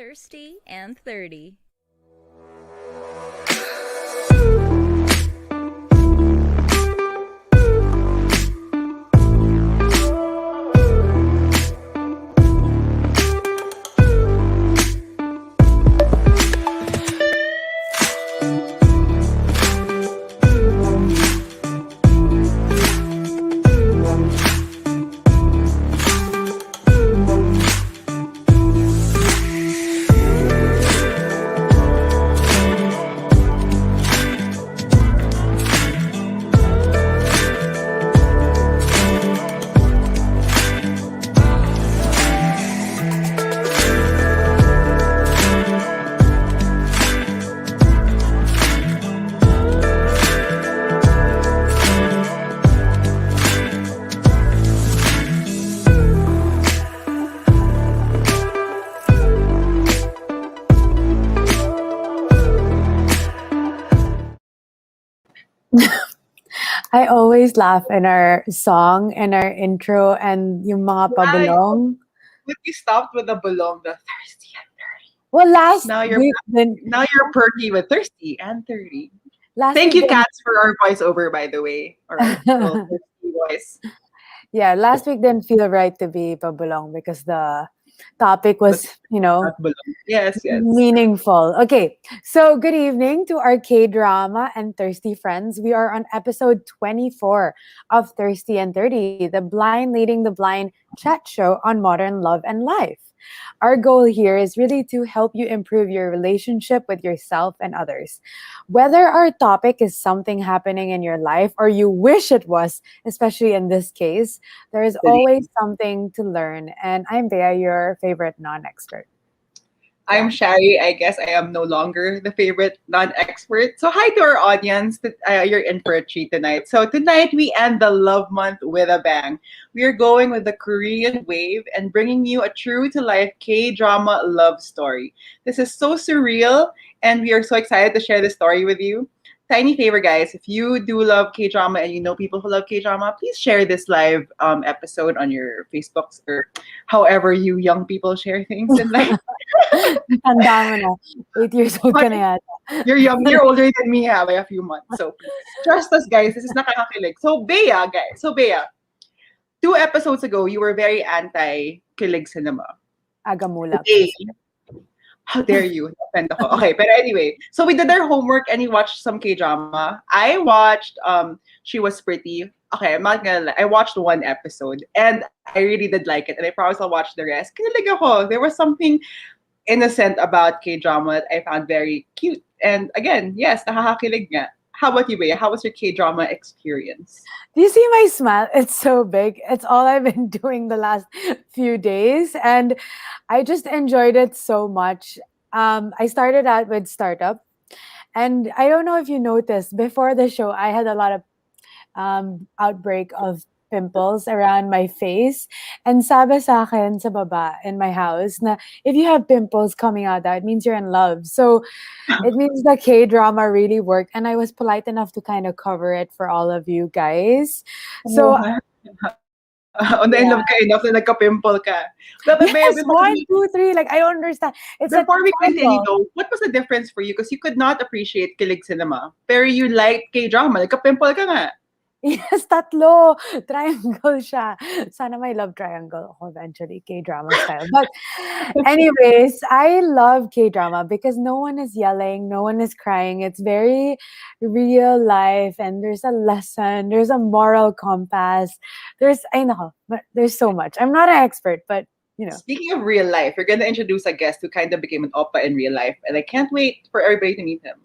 Thirsty and 30. I always laugh in our song and our intro and yung mga Why? pabulong. But you stopped with the belong, the thirsty and 30. Well, last Now you're week then now you're perky with thirsty and 30. last Thank week you, then Cats, for our voiceover, by the way. Our little thirsty voice. yeah, last week didn't feel right to be pabulong because the topic But was, not belong. Yes, yes. meaningful. Okay, so good evening to our K drama and thirsty friends. We are on episode 24 of Thirsty and 30, the blind leading the blind chat show on modern love and life. Our goal here is really to help you improve your relationship with yourself and others. Whether our topic is something happening in your life or you wish it was, especially in this case, there is Really. always something to learn. And I'm Bea, your favorite non expert. I'm Shari. I guess I am no longer the favorite non-expert. So hi to our audience. You're in for a treat tonight. So tonight we end the love month with a bang. We are going with the Korean wave and bringing you a true-to-life K-drama love story. This is so surreal, and we are so excited to share this story with you. Tiny favor, guys, if you do love K-drama and you know people who love K-drama, please share this live episode on your Facebooks or however you young people share things in life. Tanda mo na. 8 years old ka na yata. You're older than me by a few months. So please, trust us, guys. This is nakakakilig. So Bea, guys. So Bea, 2 episodes ago, you were very anti-kilig cinema. Agamula. Today, how dare you? Offend ako. Okay, but anyway, so we did our homework and we watched some K-drama. I watched She Was Pretty. Okay, I'm not gonna lie. I watched one episode and I really did like it. And I promise I'll watch the rest. Kinilig ako. There was something innocent about K-drama that I found very cute. And again, yes, nakakakilig nga. How about you, Bea? How was your K-drama experience? Do you see my smile? It's so big. It's all I've been doing the last few days. And I just enjoyed it so much. I started out with Startup. And I don't know if you noticed, before the show, I had a lot of outbreak of pimples around my face. And sabi sa akin sa baba in my house na if you have pimples coming out, that means you're in love. So it means the K-drama really worked. And I was polite enough to kind of cover it for all of you guys. So On the end yeah. of ka enough na nagka-pimple ka. But Bea, Yes, 1, 2, 3. Like, I don't understand. It's a before we continue triangle. though, what was the difference for you? Because you could not appreciate Kilig cinema. Pero you liked K-drama. Nagka-pimple ka nga. Yes, tatlo. Triangle siya. Sana may love triangle ako eventually, K-drama style. But anyways, I love K-drama because no one is yelling, no one is crying. It's very real life and there's a lesson, there's a moral compass. There's so much. I'm not an expert, but Speaking of real life, you're gonna introduce a guest who kind of became an oppa in real life, and I can't wait for everybody to meet him.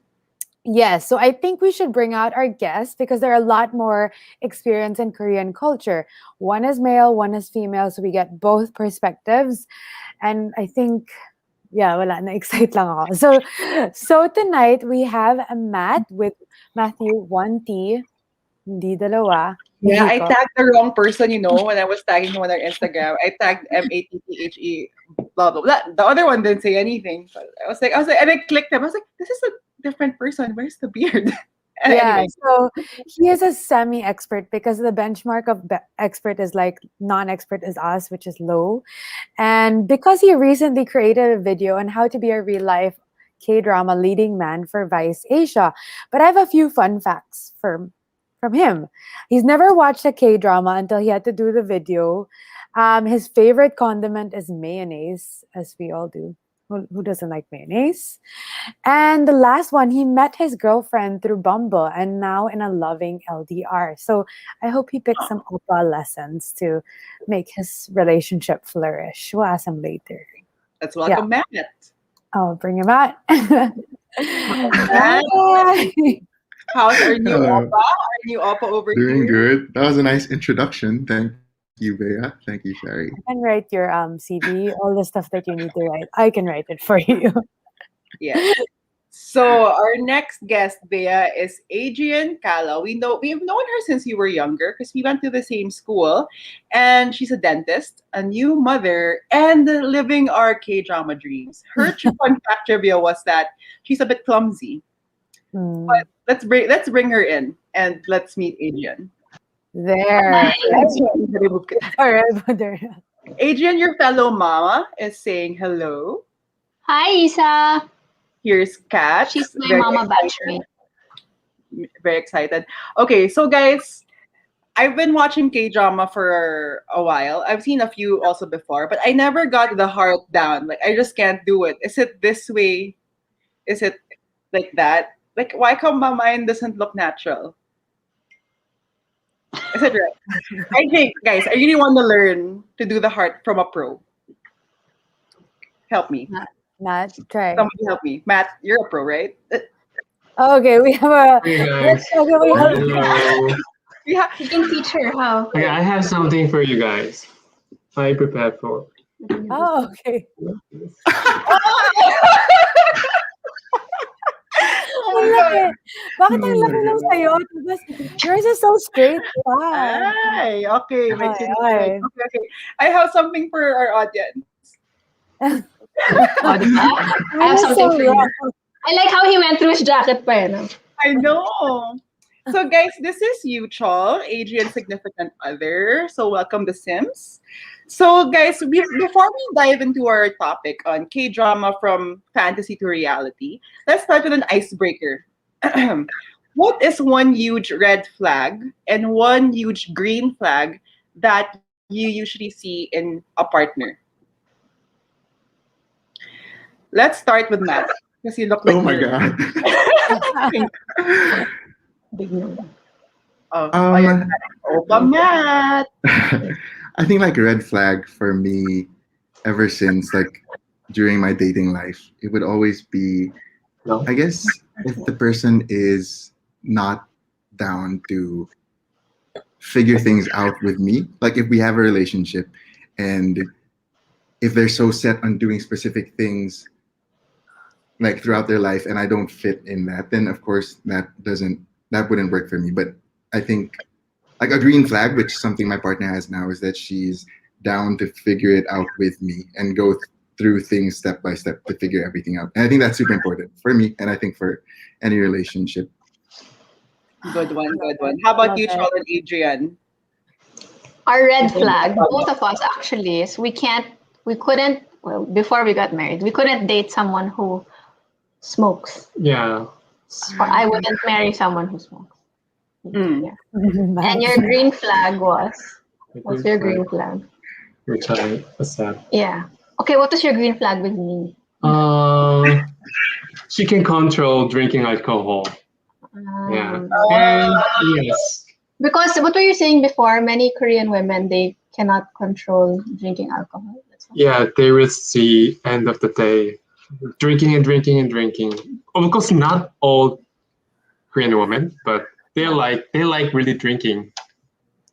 yes, so I think we should bring out our guests because they're a lot more experience in Korean culture. One is male, one is female, so we get both perspectives. And I think, yeah, wala, na-excite lang ako. So tonight we have a Matt with Matthew 1T, hindi dalawa. Yeah, I Yuhico. tagged the wrong person, when I was tagging him on our Instagram. I tagged MATTHE, blah, blah, blah. The other one didn't say anything. But I was like, and I clicked him. I was like, this is a different person. Where's the beard? Yeah, Anyway, so he is a semi-expert because the benchmark of expert is like non-expert is us, which is low. And because he recently created a video on how to be a real-life K-drama leading man for Vice Asia. But I have a few fun facts from him. He's never watched a K-drama until he had to do the video. His favorite condiment is mayonnaise, as we all do. Who doesn't like mayonnaise? And the last one, he met his girlfriend through Bumble and now in a loving LDR. So I hope he picks some Oppa lessons to make his relationship flourish. We'll ask him later. let's Yeah, welcome Matt. I'll bring him out. Matt, Hi. how's our new Hello. Oppa? Our new Oppa over Doing here. good. That was a nice introduction. Thank you, Bea. Thank you, Sherry. I can write your CV, all the stuff that you need to write. I can write it for you. Yes. So our next guest, Bea, is Adrienne Kalaw. We've known her since we were younger because we went to the same school, and she's a dentist, a new mother, and living our K-drama dreams. Her fun fact trivia was that she's a bit clumsy. Hmm. But let's bring her in and let's meet Adrienne. There. All right, but there. Adrienne, your fellow mama, is saying hello. Hi, Isa. Here's Kat. She's my Very mama excited. batchmate. Very excited. Okay, so guys, I've been watching K-drama for a while. I've seen a few also before, but I never got the heart down. Like I just can't do it. Is it this way? Is it like that? Like why come my mind doesn't look natural? Is it right? I think, guys, I really want to learn to do the heart from a pro. Help me. Matt, try. Somebody help me. Matt, you're a pro, right? Okay, we have a. Hey guys. Okay, we have, Hello. Yeah. You can teach her how. Okay, I have something for you guys. I prepared for. oh, okay. Oh my Ang laki. God. Bakit ang laki lang sa'yo? Tapos, yours is so straight. Wow. Ay, okay. Okay, Makes it okay. okay. I have something for our audience. Oh, diba? I Mine have is something so for you. rough. I like how he went through his jacket pa, no? I know. So, guys, this is Yuchol, Adrian's significant other. So, welcome to Sims. So, guys, before we dive into our topic on K-drama from fantasy to reality, let's start with an icebreaker. What is one huge red flag and one huge green flag that you usually see in a partner? Let's start with Matt, because you look like Oh my you're- God. Big no. Oh, ayan. Um, Oppa Matt. I think like red flag for me ever since like during my dating life, it would always be, No? I guess, if the person is not down to figure things out with me, like if we have a relationship and if they're so set on doing specific things like throughout their life and I don't fit in that, then of course that wouldn't work for me. But I think like a green flag, which is something my partner has now, is that she's down to figure it out with me and go through things step by step to figure everything out. And I think that's super important for me, and I think for any relationship. Good one, good one. How about you, Okay. Chol and Adrian? Our red flag, both of us actually, is before we got married, we couldn't date someone who smokes. Yeah. Or I wouldn't marry someone who smokes. Mm. Yeah. And your green flag was? What's your green flag? Which I accept. Yeah. Okay, what was your green flag with me? She can control drinking alcohol. Yeah. Um, And yes. Because what were you saying before? Many Korean women, they cannot control drinking alcohol. That's why. Yeah, they reach the end of the day. Drinking and drinking and drinking. Of course, not all Korean women, but they like really drinking.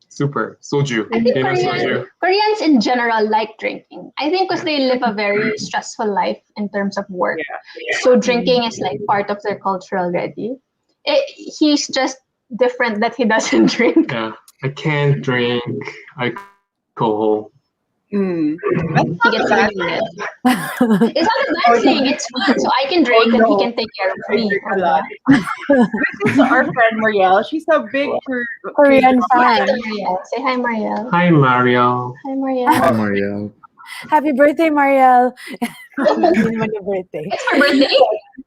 Super. Soju. I think You know soju? Koreans in general like drinking. I think because they live a very stressful life in terms of work. So drinking is like part of their culture already. He's just different that he doesn't drink. Yeah. I can't drink alcohol. That's He not gets a bad really red. thing. It's not a bad thing. It's fun. So I can drink and he can take care of I me. drink a lot. This is our friend Marielle. She's a big Korean Hi, fan. Marielle. Say hi, Marielle. Hi, Mario. Hi, Hi, Marielle. Marielle. Happy birthday, Marielle. Hindi naman your birthday. It's her birthday.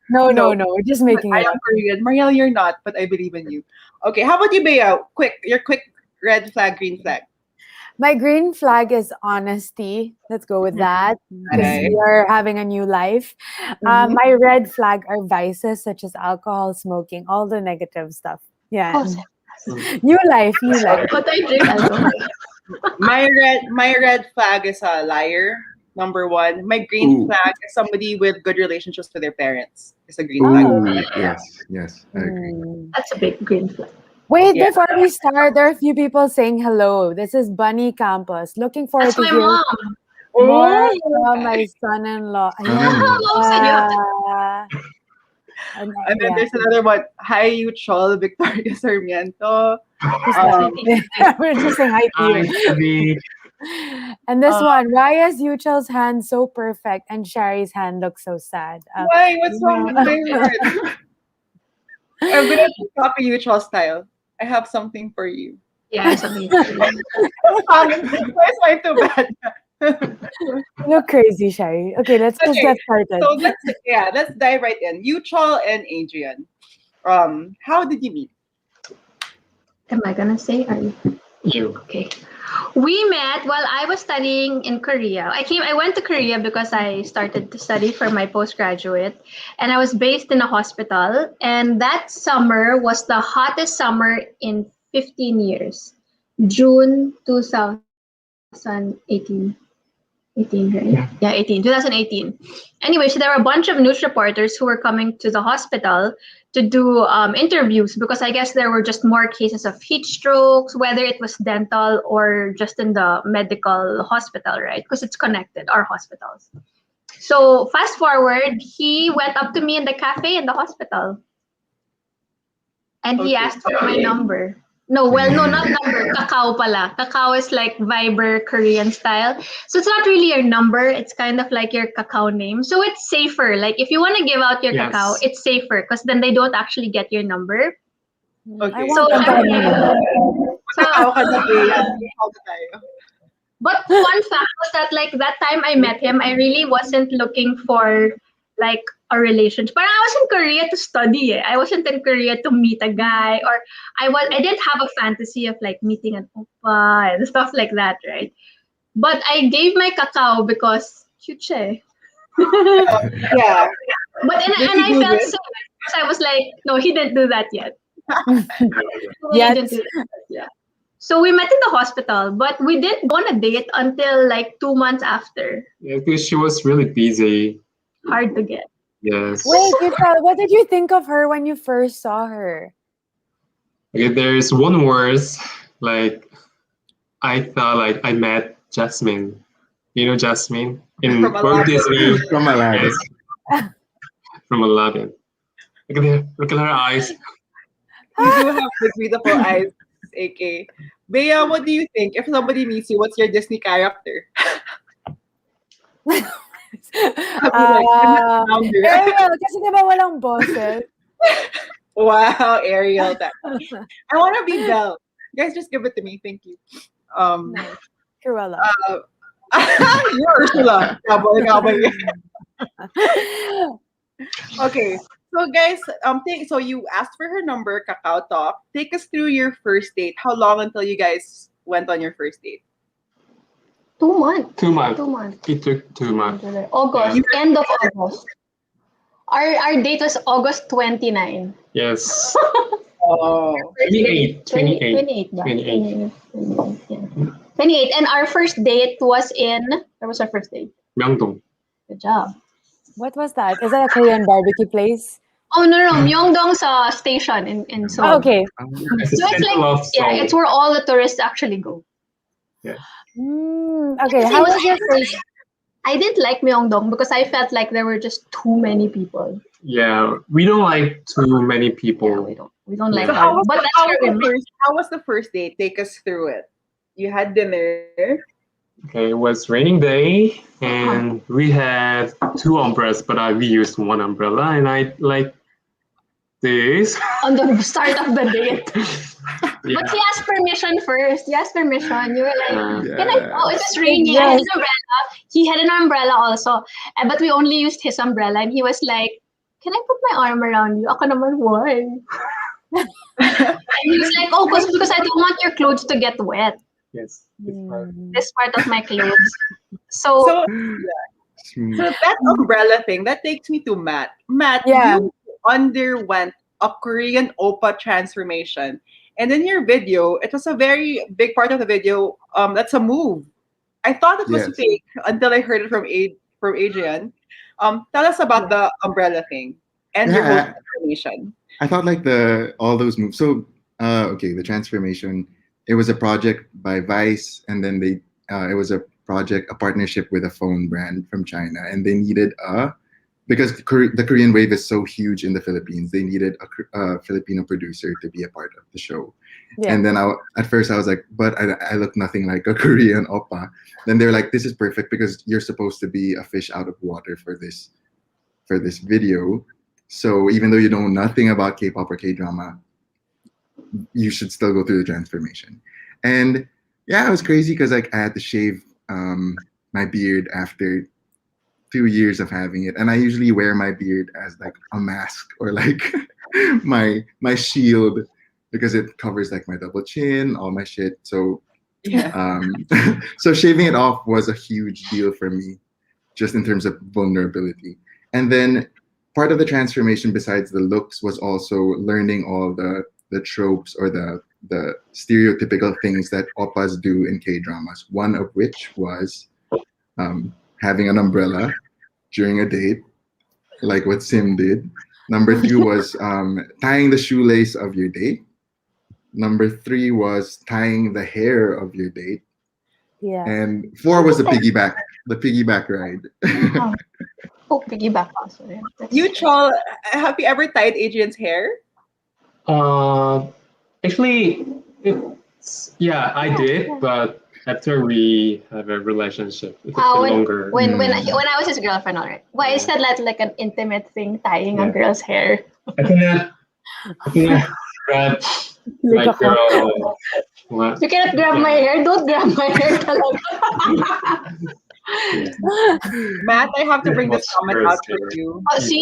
No, No. we're just But making I it am up. Korean. Marielle, you're not, but I believe in you. Okay, how about you, Bea? Your quick red flag, green flag. My green flag is honesty. Let's go with that because Okay. we are having a new life. Mhm. My red flag are vices such as alcohol, smoking, all the negative stuff. Yeah. Oh, New life, new life. but I drink alcohol. My red flag is a liar. Number one. My green Ooh. flag is somebody with good relationships with their parents. It's a green flag. Ooh, yes, I agree. Mm. That's a big green flag. Wait, Yeah. before we start, there are a few people saying hello. This is Bunny Campus. Looking forward That's to my hear mom. more Oh, from my son-in-law. Son-in-law. Mom said you have to. And, and then yeah, there's another one. Hi, Uchol, Victoria Sarmiento. who's that? We're just saying hi to Hi, you. Sabi. And this one, why is Yuchel's hand so perfect and Shari's hand looks so sad? Why? What's wrong with it? I'm gonna copy Uchol style. I have something for you. Yeah, it's amazing. Why is mine too bad? You look crazy, Shari. Okay, let's just Okay, get started. So let's dive right in. Uchol and Adrian. How did you meet? Am I gonna say? Are you? You. Okay. We met while I was studying in Korea. I went to Korea because I started to study for my postgraduate, and I was based in a hospital. And that summer was the hottest summer in 15 years. June 2018. 18, right? Yeah, 18. 2018. Anyway, so there were a bunch of news reporters who were coming to the hospital to do interviews because I guess there were just more cases of heat strokes, whether it was dental or just in the medical hospital, right? Because it's connected, our hospitals. So fast forward, he went up to me in the cafe in the hospital. And he Okay. asked for my number. No, well, no, not number. Kakao pala. Kakao is like Viber Korean style. So it's not really your number. It's kind of like your kakao name. So it's safer. Like if you want to give out your Yes. kakao, it's safer because then they don't actually get your number. Okay. I want So them to have my every- number. Kakao ka na, Bea. Kakao ka tayo. But fun fact was that like that time I met him, I really wasn't looking for like a relationship. But I was in Korea to study. I wasn't in Korea to meet a guy, or I didn't have a fantasy of like meeting an oppa and stuff like that, right? But I gave my kakao because cute siya eh. Yeah. But Did and he I do felt this? safe because I was like, no, he didn't do that yet. He Yet. didn't do that. Yeah. So we met in the hospital, but we didn't go on a date until like 2 months after. Yeah, because she was really busy. Hard to get. Yes. Wait, Yuchel, what did you think of her when you first saw her? Okay, there's one worse. Like, I thought like I met Jasmine. You know Jasmine in From Walt Aladdin. Disney. From Aladdin. Yes. From Aladdin. Look at her. Look at her eyes. You do have the beautiful eyes, AK. Bea, what do you think? If somebody meets you, what's your Disney character? Ah, Ariel, kasi diba walang boses? Wow, Ariel. I want to be Belle. Guys, just give it to me. Thank you. Nice. Cruella. You're Ursula. Cowboy. Okay. So guys, so you asked for her number, Kakao Talk. Take us through your first date. How long until you guys went on your first date? 2 months. 2 months. 2 months. It took 2 months. August. End of August. Our date was August 29. Yes. Oh. 28. 28. 28. Yeah. 28. 28. Yeah. 28. And our first date was where was our first date? Myeongdong. Good job. What was that? Is that a Korean barbecue place? Oh, no. Myeongdong's station in Seoul. Oh, okay. It's a So it's central of Seoul. it's where all the tourists actually go. Yeah. Okay, how was your first? I didn't like Myeongdong because I felt like there were just too many people. Yeah, we don't like too many Yeah, people. we don't like So that. how But that's where we met. how was the first date? Take us through it. You had dinner. Okay, it was raining day, and we had 2 umbrellas, but we used 1 umbrella, and I like this. On the start of the date. Yeah. But he asked permission first. He asked permission. You were like, can I? Oh, it was Yes. raining. I had Yes. an umbrella. He had an umbrella also. But we only used his umbrella. And he was like, can I put my arm around you? Ako naman, why? And he was like, oh, because I don't want your clothes to get wet. Yes. This part. This part of my clothes. So, So, Smooth. so that umbrella thing, that takes me to Matt. Matt, Yeah. you underwent a Korean Oppa transformation. And in your video, it was a very big part of the video. That's a move. I thought it was Yes. fake until I heard it from Adrian. Tell us about the umbrella thing and your whole Yeah. transformation. I thought like all those moves. So okay, the transformation. It was a project by Vice, and then it was a partnership with a phone brand from China, and they needed because the Korean wave is so huge in the Philippines, they needed a Filipino producer to be a part of the show. Yeah. And then at first I was like, but I look nothing like a Korean oppa. Then they're like, this is perfect because you're supposed to be a fish out of water for this video. So even though you know nothing about K-pop or K-drama, you should still go through the transformation. And yeah, it was crazy because like I had to shave my beard after 2 years of having it, and I usually wear my beard as like a mask or like my shield because it covers like my double chin, all my shit. So Yeah. so shaving it off was a huge deal for me, just in terms of vulnerability. And then part of the transformation, besides the looks, was also learning all the tropes or the stereotypical things that oppas do in K-dramas. One of which was having an umbrella during a date, like what Sim did. Number 2 was tying the shoelace of your date. Number 3 was tying the hair of your date. Yeah. And 4 was the piggyback ride. oh, piggyback also. Yeah. You, Chol, have you ever tied Adrian's hair? Actually, I did, but after we have a relationship, it's longer. When I was his girlfriend, alright. Why is that like an intimate thing, tying a girl's hair? I cannot grab my girl. What? You cannot grab my hair. Don't grab my hair. Talaga. Matt, I have to bring this comment out for you. Oh, see,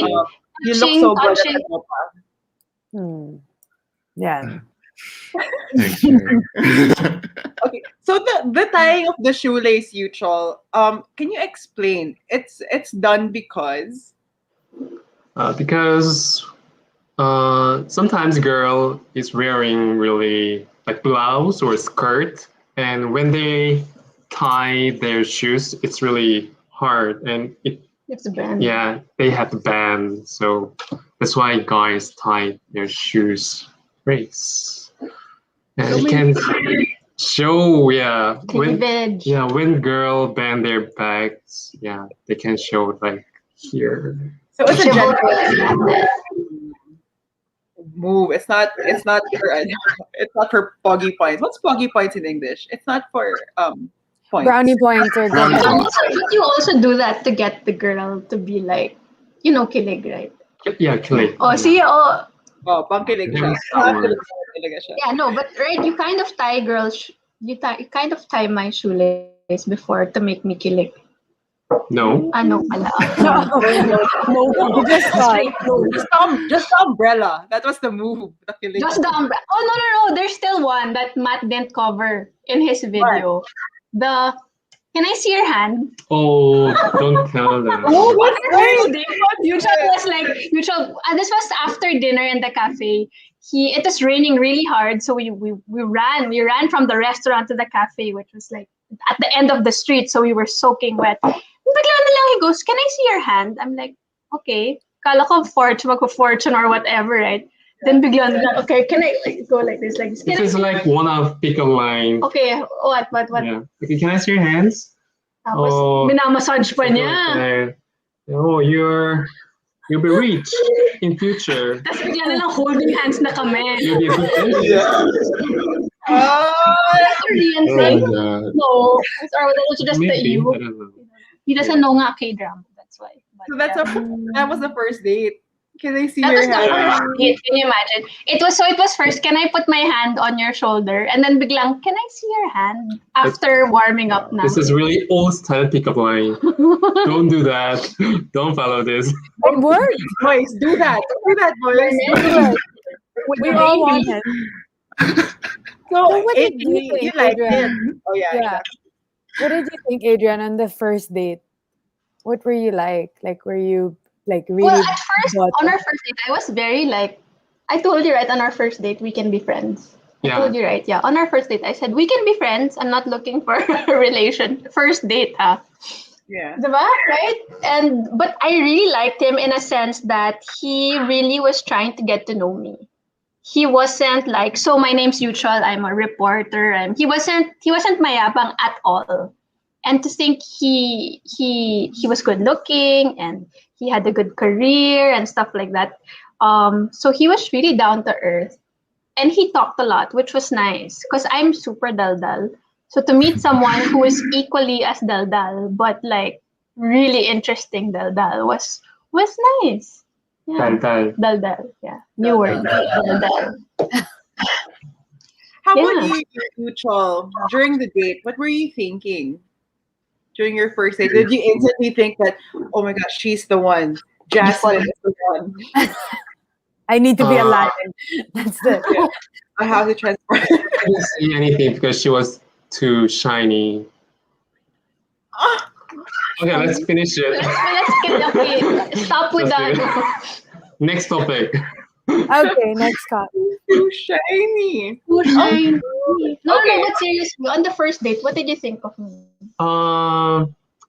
You look so good touching. at Oppa. Yeah. Thanks, Sherry. Okay, so the tying of the shoelace, Chol, can you explain? It's done because Because sometimes girl is wearing really like blouse or skirt, and when they tie their shoes, it's really hard, and You have to bend. yeah, they have to bend. So that's why guys tie their shoes race. And So you can show, Cleavage. when girl bend their backs, they can show like here. so it's a Should general both be like that. move. It's not for poggy points. What's poggy points in English? It's not for points. Brownie points or Brownie good. points. But you also do that to get the girl to be like, kilig, right? Yeah, kilig. Oh, see, oh, Oh, pangkilig siya. Talaga siya. yeah, no, but right, you kind of tie girls, you kind of tie my shoelace before to make me kilig. No. Ano pala? No, you just thought. Just the umbrella. That was the move. The kilig. Just the umbrella. Oh, no. There's still one that Matt didn't cover in his video. Can I see your hand? Oh, don't tell them. Oh, what's First day, Yuchal was like, this was after dinner in the cafe. It was raining really hard, so we ran from the restaurant to the cafe, which was like at the end of the street, so we were soaking wet. Bigla na lang he goes, can I see your hand? I'm like, okay. Kala ko fortune or whatever, right? Then bigla na lang, okay, can I go like this? This is like one of pickle line. Okay, what? Yeah. Okay, can I see your hands? Tapos, minamassage pa niya. Oh, you'll be rich in future. Tapos bigla na lang holding hands na kami. You'll be a good Ay! that Korean Oh thing? my god. No. Or that was just the Maybe. you. I don't know. He doesn't know nga K-drama. That's why. But, So that's yeah. that was the first date. Can I see That your was the hand? first date. Can you imagine? It was first, can I put my hand on your shoulder? And then biglang, can I see your hand? After warming up na. This is really old style pickup line. Don't do that. Don't follow this. It worked. Boys, do that. Do that, boys. Good. With We the all baby. want it. So, So what did you you think, liked it. Adrian? Oh yeah. Yeah. What did you think, Adrian, on the first date? What were you like? Like, were you like really? Well, at first, bought on it? our first date, I was very like, I told you, right, on our first date, we can be friends. I Yeah. told you, right? Yeah. On our first date, I said, we can be friends. I'm not looking for a relation. First date, ha? Yeah. Diba? Right? But I really liked him in a sense that he really was trying to get to know me. He wasn't like, so my name's Yuchol, I'm a reporter, and he wasn't mayabang at all. And to think he was good looking and he had a good career and stuff like that. So he was really down to earth. And he talked a lot, which was nice because I'm super daldal. So to meet someone who is equally as daldal, but like really interesting daldal was nice. Yeah. Daldal. Daldal. Yeah. New word. Daldal. How Yeah. about you, Chol? During the date, what were you thinking? During your first date, did you instantly think that, oh my gosh, she's the one. Jasmine is the one. I need to be Uh, Aladdin. That's it. Yeah. I have to transform. I didn't see anything because she was too shiny. Okay, let's finish it. Okay. Stop with Just that. kidding. Next topic. Okay, next call. Too shiny. Too shiny. No, Okay. but seriously, on the first date, what did you think of me?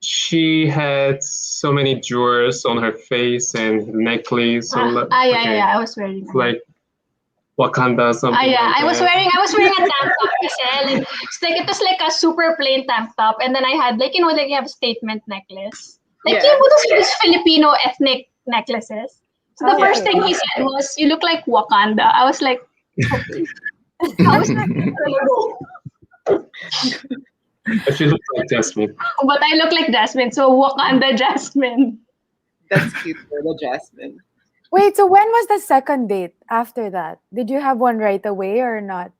She had so many jewels on her face and necklace. So Yeah. I was wearing that. like Wakanda something. Yeah, like I was that. wearing a tank top kasi. It was like a super plain tank top, and then I had like you have a statement necklace. Like Yeah. those Filipino ethnic necklaces. So the first thing he said was, "You look like Wakanda." I was like, okay. How is that gonna go? But she looked like Jasmine. But I look like Jasmine, so Wakanda Jasmine. That's cute for the Jasmine. Wait, so when was the second date after that? Did you have one right away or not?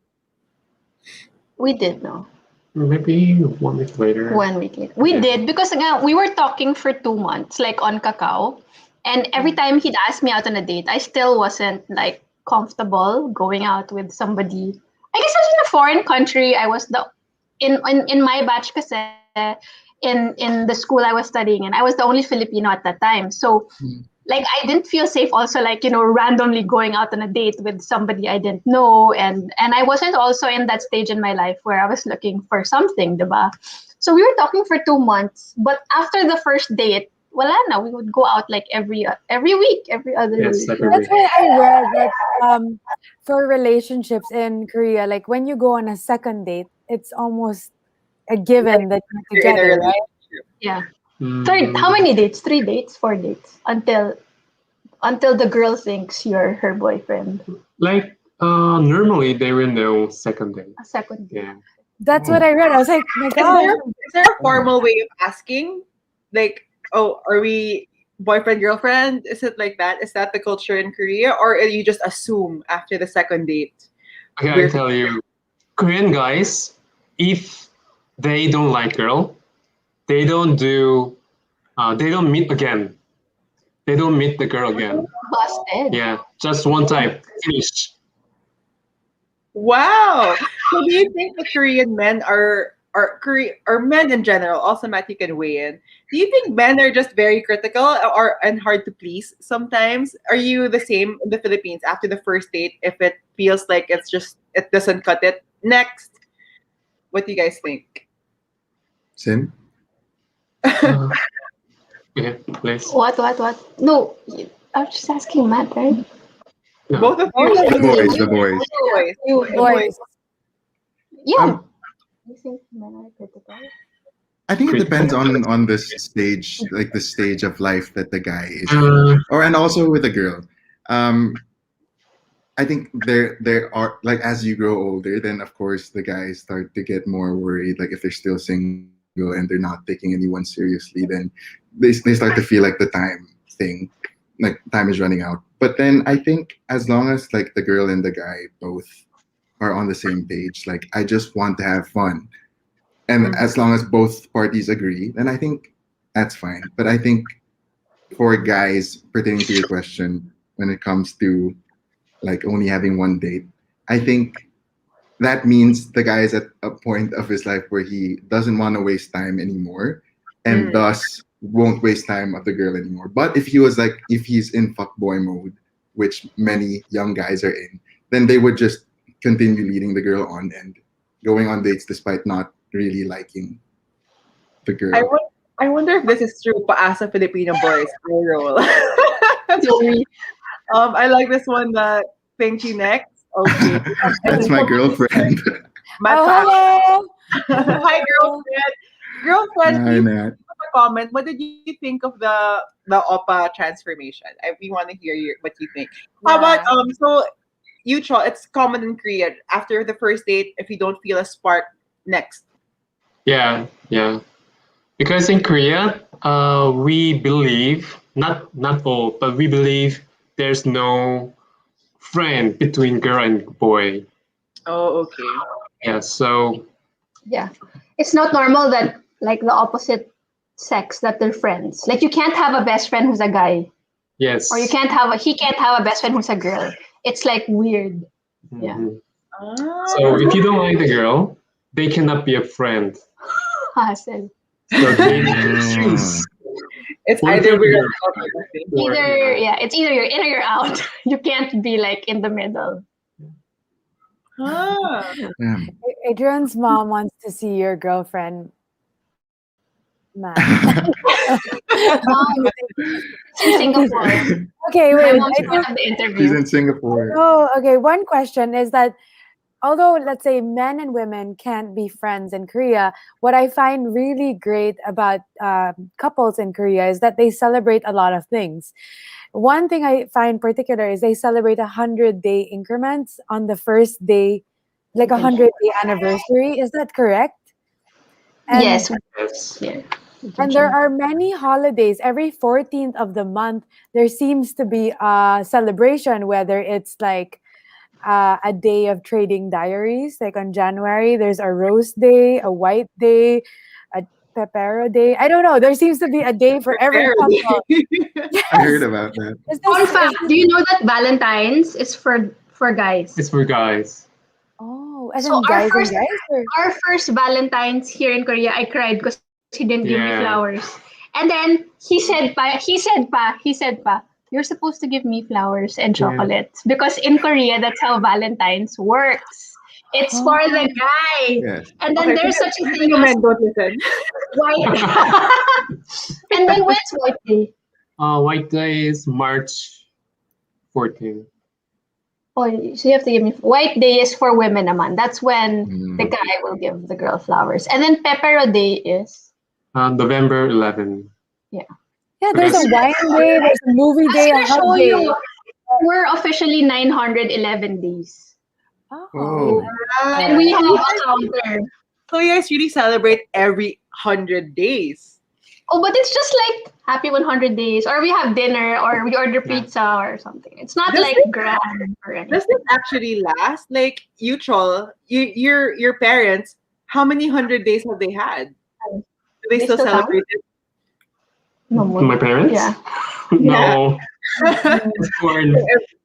We did no. Maybe 1 week later. 1 week later. We Yeah. did because we were talking for 2 months, like on Kakao. And every time he'd ask me out on a date, I still wasn't like comfortable going out with somebody. I guess I was in a foreign country. I was in my batch kasi in the school I was studying, and I was the only Filipino at that time. So like I didn't feel safe also like randomly going out on a date with somebody I didn't know, and I wasn't also in that stage in my life where I was looking for something, diba? So we were talking for 2 months, but after the first date, wala na, we would go out like every week, every other Yes, week. every That's week. why I read that for relationships in Korea, like when you go on a second date, it's almost a given that you're You're in a together, right? relationship. Yeah. Mm, Third, how many dates? 3 dates, 4 dates until the girl thinks you're her boyfriend. Like normally they will know second date. A second date. Yeah. That's what I read. I was like, my God. Is there a formal way of asking? Like, oh, are we boyfriend, girlfriend? Is it like that? Is that the culture in Korea? Or you just assume after the second date? Okay, I tell you, Korean guys, if they don't like girl, they don't meet again. They don't meet the girl again. Busted. Yeah, just one time, finish. Wow. So do you think the Korean men or men in general, also Matt, you can weigh in. Do you think men are just very critical and hard to please sometimes? Are you the same in the Philippines after the first date if it feels like it doesn't cut it? Next. What do you guys think? Sin? Okay, please. What? No, I was just asking Matt, right? No. Both of you. The boys. Boys. Boys. Yeah. You think men are critical? I think it depends on the stage, like the stage of life that the guy is, Uh, and also with a girl. I think there are, like, as you grow older, then of course the guys start to get more worried. Like if they're still single and they're not taking anyone seriously, then they start to feel like the time thing, like time is running out. But then I think as long as like the girl and the guy both are on the same page, like I just want to have fun, and as long as both parties agree, then I think that's fine. But I think for guys, pertaining to your question, when it comes to like only having one date, I think that means the guy is at a point of his life where he doesn't want to waste time anymore, and thus won't waste time of the girl anymore. But if he was like, if he's in fuckboy mode, which many young guys are in, then they would just continue leading the girl on and going on dates despite not really liking the girl. I wonder if this is true paasa Filipino boys role. I like this one, the thank you next. Okay. That's my girlfriend. Oh, hello. Hi girlfriend. Girlfriend, Hi, please Nat. leave us a comment. What did you think of the Oppa transformation? We want to hear what you think. How about so it's common in Korea after the first date if you don't feel a spark next. Yeah. Because in Korea, we believe, not all, but we believe there's no friend between girl and boy. Oh, okay. Yeah, so Yeah. It's not normal that like the opposite sex that they're friends. Like you can't have a best friend who's a guy. yes. Or he can't have a best friend who's a girl. It's like weird. Yeah. Mhm. Ah. So if you don't like the girl, they cannot be a friend. Hassle. So they choose. It's One either for we're girl. It's either you're in or you're out. You can't be like in the middle. Ah. Yeah. Adrian's mom wants to see your girlfriend. Man. Mom, it's in Singapore. Okay, My wait. mom's I part think, of the She's interview. in Singapore. oh, okay. One question is that although, let's say, men and women can't be friends in Korea, what I find really great about couples in Korea is that they celebrate a lot of things. One thing I find particular is they celebrate 100-day increments on the first day, like 100-day anniversary. Is that correct? And, Yes. Yes. Yeah. And there are many holidays. Every 14th of the month, there seems to be a celebration, whether it's like a day of trading diaries. Like on January, there's a rose day, a white day, a pepero day. I don't know. There seems to be a day for every couple. I heard Yes. about that. Is Fun this, fact, do you know that Valentine's is for guys? It's for guys. oh, as So in guys and guys? Or? our first Valentine's here in Korea, I cried because he didn't give me Yeah. flowers. And then he said pa, you're supposed to give me flowers and Yeah. chocolates because in Korea that's how Valentine's works. It's for the guy. Yes. And then there's such a thing You as men don't listen. white. And then when's white day? White Day is March 14th. Oh, so you have to give me white day is for women naman. That's when Mm. the guy will give the girl flowers. And then pepero day is November 11th. Yeah, there's a Yes. wine day, there's a movie day, a I'm hug gonna show day. you. We're officially 911 days. Oh. And we have a counter. So you guys really celebrate every 100 days. Oh, but it's just like happy 100 days. Or we have dinner or we order pizza or something. It's not Does like it- grand or anything. Does this actually last? Like your parents, how many 100 days have they had? Do they They still still count? celebrate it? No more. My parents? Yeah. No, it's for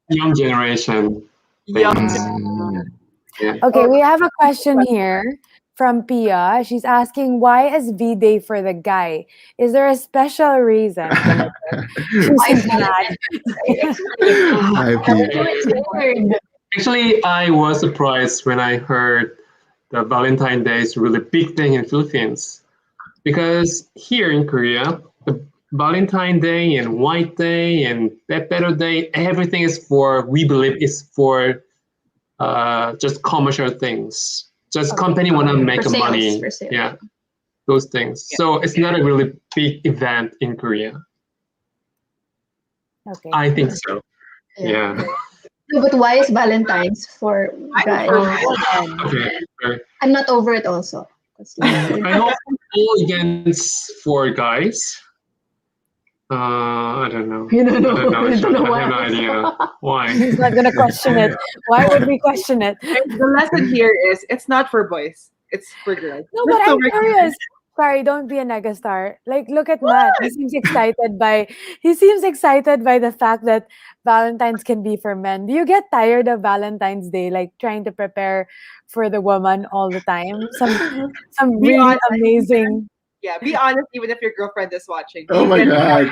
young generation. Young. Mm. Okay, we have a question here from Pia. She's asking, why is V-Day for the guy? Is there a special reason? She's mad. Hi, Pete. It's weird. Actually, I was surprised when I heard the Valentine Day is a really big thing in Philippines. Because here in Korea, the Valentine Day and White Day and Pepero Day, everything is for, we believe is for just commercial things. Just Okay. company want to make For sales, money. for sales. Yeah, those things. Yeah. So it's not a really big event in Korea. Okay. I think so. Yeah. No, but why is Valentine's for I'm guys? for Men. Okay. Okay. I'm not over it also. It's like, I hope all against for guys. I don't know. you don't know. I don't know. You don't know I have no why. idea why. He's not gonna question it. Why would we question it? the lesson here is it's not for boys. It's for girls. No, Just but so I'm we're clear. curious. Sorry, don't be a negastar. Like, look at Matt. He seems excited by the fact that Valentine's can be for men. Do you get tired of Valentine's Day, like trying to prepare for the woman all the time? Some Be really honest. amazing. Yeah, be honest. Even if your girlfriend is watching. Oh my You god.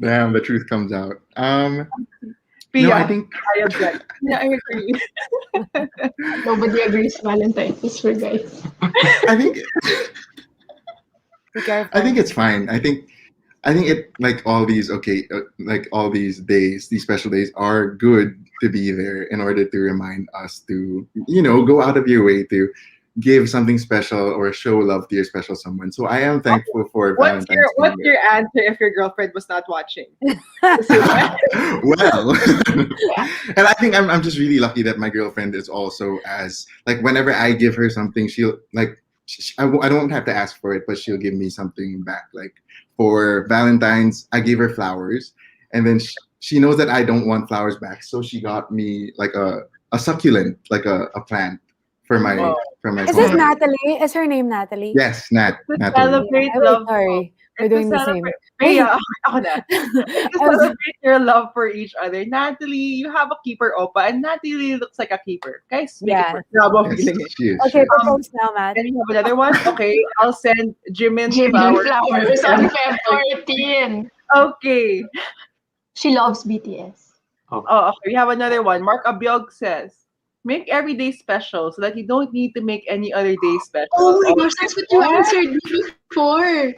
Damn, the truth comes out. Be No, I honest. think I object. Yeah, I agree. Nobody agrees Valentine's is for guys. I think Be careful. I think it's fine. I think it like all these like all these days, these special days are good to be there in order to remind us to go out of your way to give something special or show love to your special someone. So I am thankful for What's Valentine's Day. your answer if your girlfriend was not watching? Well, and I think I'm just really lucky that my girlfriend is also as like whenever I give her something, she'll like I don't have to ask for it, but she'll give me something back. Like for Valentine's, I gave her flowers, and then she knows that I don't want flowers back, so she got me like a succulent, like a plant for my Oh. for my Is this phone. Natalie? Is her name Natalie? Yes, Natalie. Celebrate I'm love. sorry. We're It's to doing the same. celebrate- Yeah, ako na. It's to I was- celebrate your love for each other. Natalie, you have a keeper, Oppa, and Natalie looks like a keeper. Guys, make Yeah. it work. Drama Yes, feeling it. she is. Okay, sure. propose now, Matt. And you have another one? Okay, I'll send Jimin Jimin flowers. Flowers on Feb 14. Okay. She loves BTS. Oh, okay. We have another one. Mark Abiog says, make every day special so that you don't need to make any other day special. Oh my gosh, that's what you answered me before.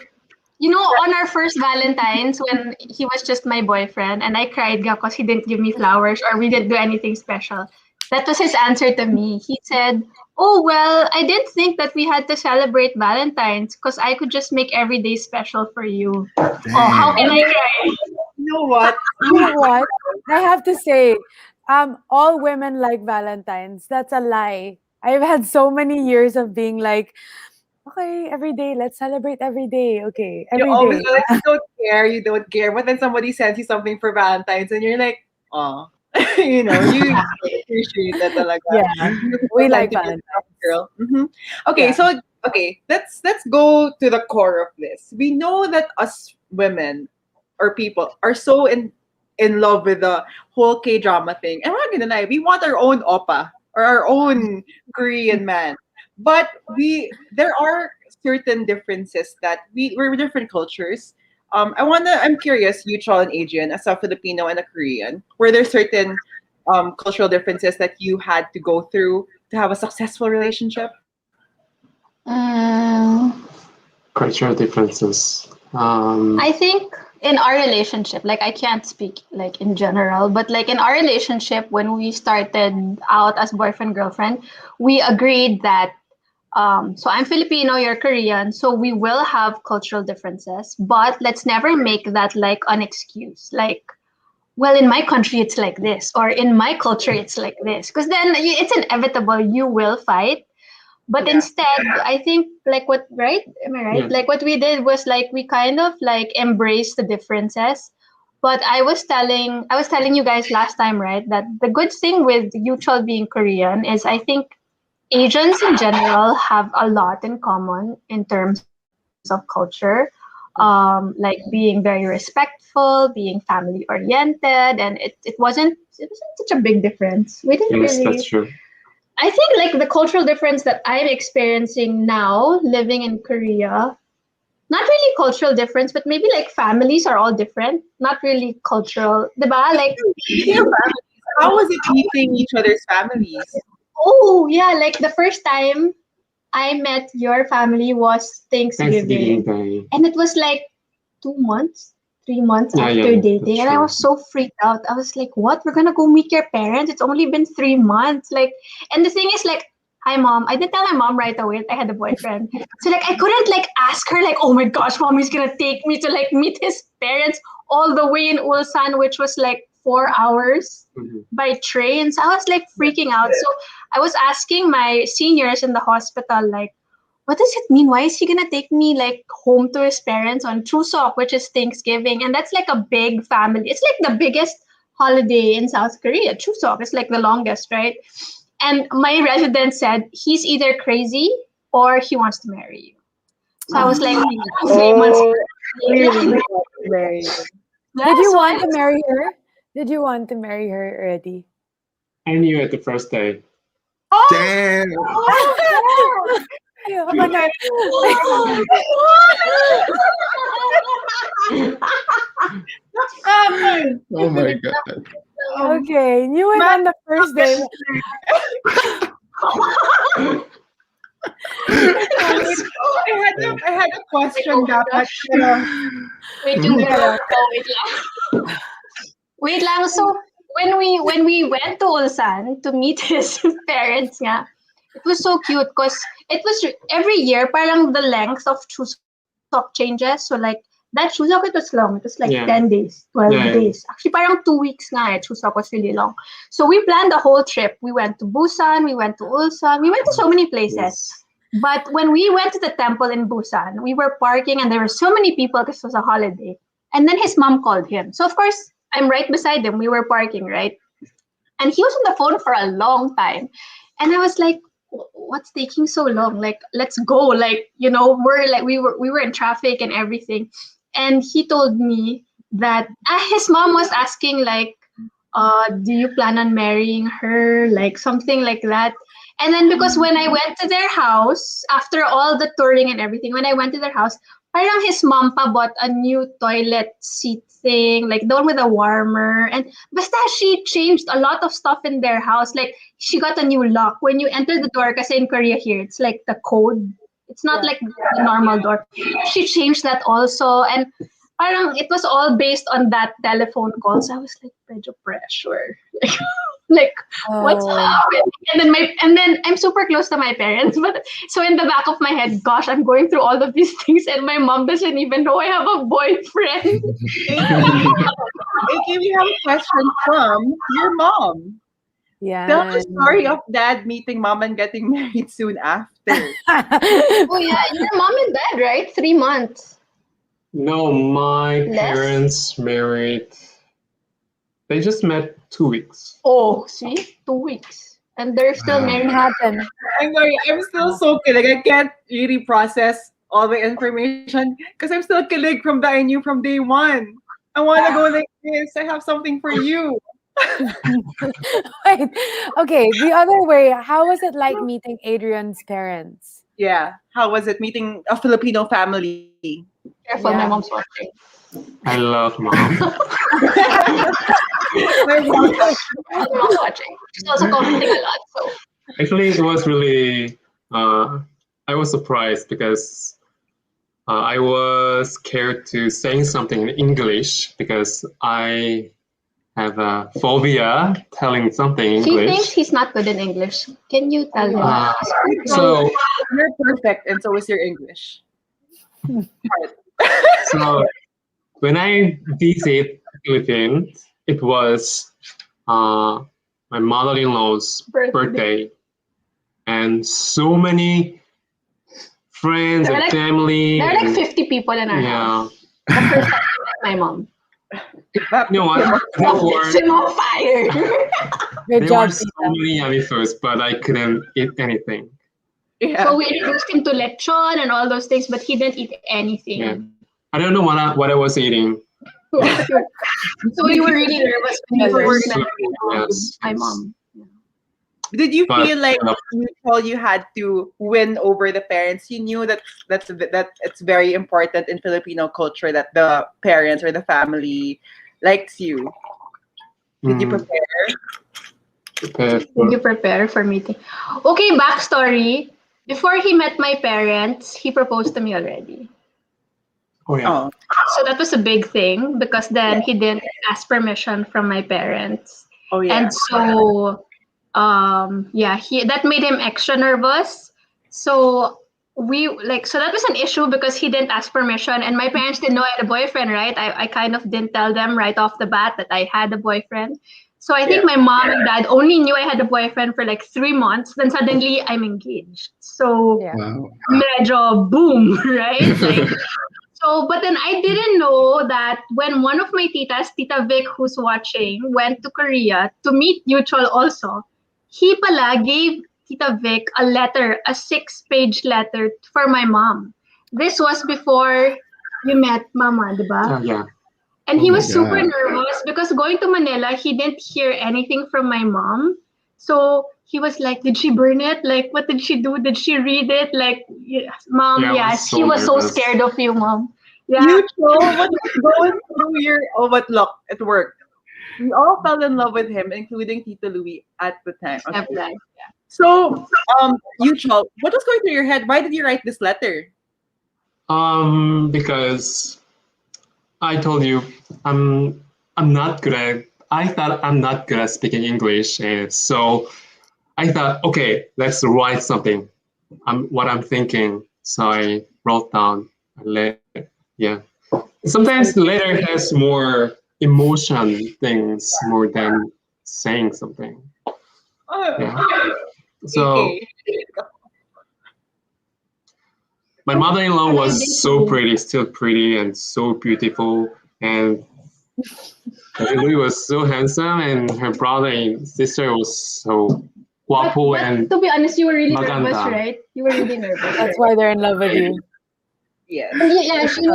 You know, on our first Valentine's, when he was just my boyfriend, and I cried because he didn't give me flowers or we didn't do anything special. That was his answer to me. He said, "Oh well, I didn't think that we had to celebrate Valentine's because I could just make every day special for you." Oh, how can I cry? You know what? You know what? I have to say, all women like Valentine's. That's a lie. I've had so many years of being like, okay, every day, let's celebrate every day. Okay, You every always day. like, you don't care. But then somebody sends you something for Valentine's and you're like, oh. You appreciate that talaga. Yeah, You we have like time to be a Valentine's. girl. Okay, Yeah. so let's go to the core of this. We know that us women or people are so in love with the whole K-drama thing. And we're not gonna lie, we want our own oppa or our own Korean man. But there are certain differences that we're different cultures. I'm curious, you, Chol and Adrian, as a Filipino and a Korean, were there certain cultural differences that you had to go through to have a successful relationship? Cultural differences. I think in our relationship, like I can't speak like in general, but like in our relationship, when we started out as boyfriend girlfriend, we agreed that so I'm Filipino, you're Korean, so we will have cultural differences, but let's never make that like an excuse. Like, well, in my country it's like this, or in my culture it's like this, because then it's inevitable you will fight. But Yeah. instead, I think like what right? Am I right? Yeah. Like what we did was like we kind of like embraced the differences. But I was telling you guys last time, right, that the good thing with Yuchol being Korean is I think Asians in general have a lot in common in terms of culture. Like being very respectful, being family oriented, and it wasn't such a big difference. We didn't Yes, really that's true. I think like the cultural difference that I'm experiencing now living in Korea, not really cultural difference, but maybe like families are all different. Not really cultural, diba? Like, Speaking of families, how was it meeting each other's families? oh yeah, like the first time I met your family was Thanksgiving Thanksgiving. Day. And it was like 2 months, 3 months Yeah, after yeah, dating. that's And I true. was so freaked out. I was like, what? We're gonna go meet your parents? It's only been 3 months. Like, and the thing is like, hi mom. I didn't tell my mom right away I had a boyfriend. So like I couldn't like ask her like, oh my gosh, mommy's gonna take me to like meet his parents all the way in Ulsan, which was like 4 hours Mhm. by train. So I was like freaking out. So I was asking my seniors in the hospital, like, what does it mean? Why is he gonna take me like home to his parents on Chuseok, which is Thanksgiving, and that's like a big family. It's like the biggest holiday in South Korea. Chuseok is like the longest, right? And my resident said he's either crazy or he wants to marry you. So I was like, 3 months. Oh, really? Very. Did you So want I to marry her? Did you want to marry her already? I knew it the first day. Damn. Ayoko na. Oh my god. Okay, knew it on the first day. I had a question dapat. Pero, Wait yung girl. Wait lang. Wait lang. So when we went to Ulsan to meet his parents nga, it was so cute because it was every year parang the length of Chuseok changes. So like that Chuseok, it was long. It was like Yeah. 10 days, 12 Yeah. days. Actually parang 2 weeks nga eh. Chuseok was really long. So we planned the whole trip. We went to Busan, we went to Ulsan, we went to so many places. Yes. But when we went to the temple in Busan, we were parking and there were so many people because it was a holiday. And then his mom called him. So of course, I'm right beside him. We were parking, right? And he was on the phone for a long time. And I was like, what's taking so long? Like, let's go. Like, you know, we were in traffic and everything. And he told me that his mom was asking like, do you plan on marrying her? Like something like that. And then because when I went to their house, after all the touring and everything, when I went to their house, parang his mom pa bought a new toilet seat thing, like the one with a warmer. And basta she changed a lot of stuff in their house. Like she got a new lock. When you enter the door, kasi in Korea here, it's like the code. It's not like the normal door. She changed that also. And parang it was all based on that telephone call. So I was like, medyo pressure. Like what's happening? And then I'm super close to my parents, but so in the back of my head, gosh, I'm going through all of these things, and my mom doesn't even know I have a boyfriend. okay, we have a question from your mom. Yeah. Tell the story of dad meeting mom and getting married soon after. Oh yeah, your mom and dad, right? 3 months. No, my Less? parents married. They just met 2 weeks. Oh, see, 2 weeks, and they're still Wow. married. Happened. I'm sorry, I'm still so kilig. I can't really process all the information because I'm still kilig from that I knew from day one. I want to go like this. I have something for you. Wait. Okay, the other way. How was it like meeting Adrian's parents? Yeah. How was it meeting a Filipino family? Careful, Yeah. my mom's watching. I love mom. My mom- My mom's watching. She's also commenting a lot. So Actually, it was really. I was surprised because I was scared to saying something in English because I have a phobia telling something in he thinks English. he's not good in English. Can you tell him? Uh, so You're perfect, and so is your English. So when I visit Philippines, it was my mother-in-law's birthday, and so many friends There were and like- family. There are like and- 50 people in our house. The first time I met my mom. You know what? There were, It's on fire. Good there job, were so Tita. many yummy foods, but I couldn't eat anything. Yeah. So we introduced him to lechon and all those things, but he didn't eat anything. Yeah. I don't know what I was eating. So we were really nervous when we first met Yes. my mom. Did you But- feel like you had to win over the parents? You knew that it's very important in Filipino culture that the parents or the family likes you. Did you Mm, prepare? prepared Did for- you prepare for meeting? Okay, backstory. Before he met my parents, he proposed to me already. Oh yeah. Oh, So that was a big thing because then he didn't ask permission from my parents. oh yeah. And so yeah, that made him extra nervous. So so that was an issue because he didn't ask permission, and my parents didn't know I had a boyfriend, right? I kind of didn't tell them right off the bat that I had a boyfriend. So I think my mom and dad only knew I had a boyfriend for like 3 months. Then suddenly I'm engaged. So Yeah. Wow. medyo boom, right? Like, so, but then I didn't know that when one of my titas, Tita Vic, who's watching, went to Korea to meet Yuchol also, he pala gave Tita Vic a letter, a 6-page letter for my mom. This was before you met Mama, diba? Yeah. And Oh he my was super God. nervous because going to Manila, he didn't hear anything from my mom. So he was like, did she burn it? Like, what did she do? Did she read it? Like, Mom, Yeah, I was yes, so he was so nervous. scared of you, Mom. Yeah. Mutual, what was going through your but look, it worked. We all fell in love with him, including Tita Louie at the time. Except Okay. that. So, Mutual, what was going through your head? Why did you write this letter? Because I told you I'm not good at. I thought I'm not good at speaking English, and so I thought, okay, let's write something. What I'm thinking. So I wrote down. Yeah. Sometimes the letter has more emotion things more than saying something. Yeah. So Okay. my mother-in-law was so pretty, still pretty and so beautiful, and Louis was so handsome, and her brother and sister was so guapo and to be honest, you were really maganda. nervous, right? You were really nervous. That's why they're in love with you. Yes. Yeah, you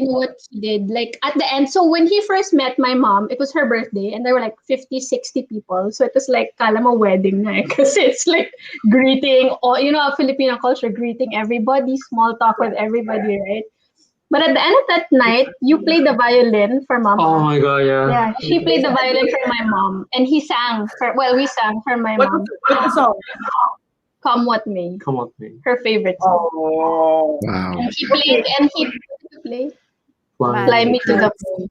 know what she did? Like at the end, so when he first met my mom, it was her birthday and there were like 50, 60 people. So it was like kala mo wedding na because it's like greeting or Filipino culture, greeting everybody, small talk with everybody, right? But at the end of that night, you played the violin for mama. Oh my god, yeah. Yeah, she played the violin for my mom and we sang for my What's mom. what's the song? Come What May. Come on, me. Her favorite song. Oh. Wow. And he played Fly. Fly Me to the Moon.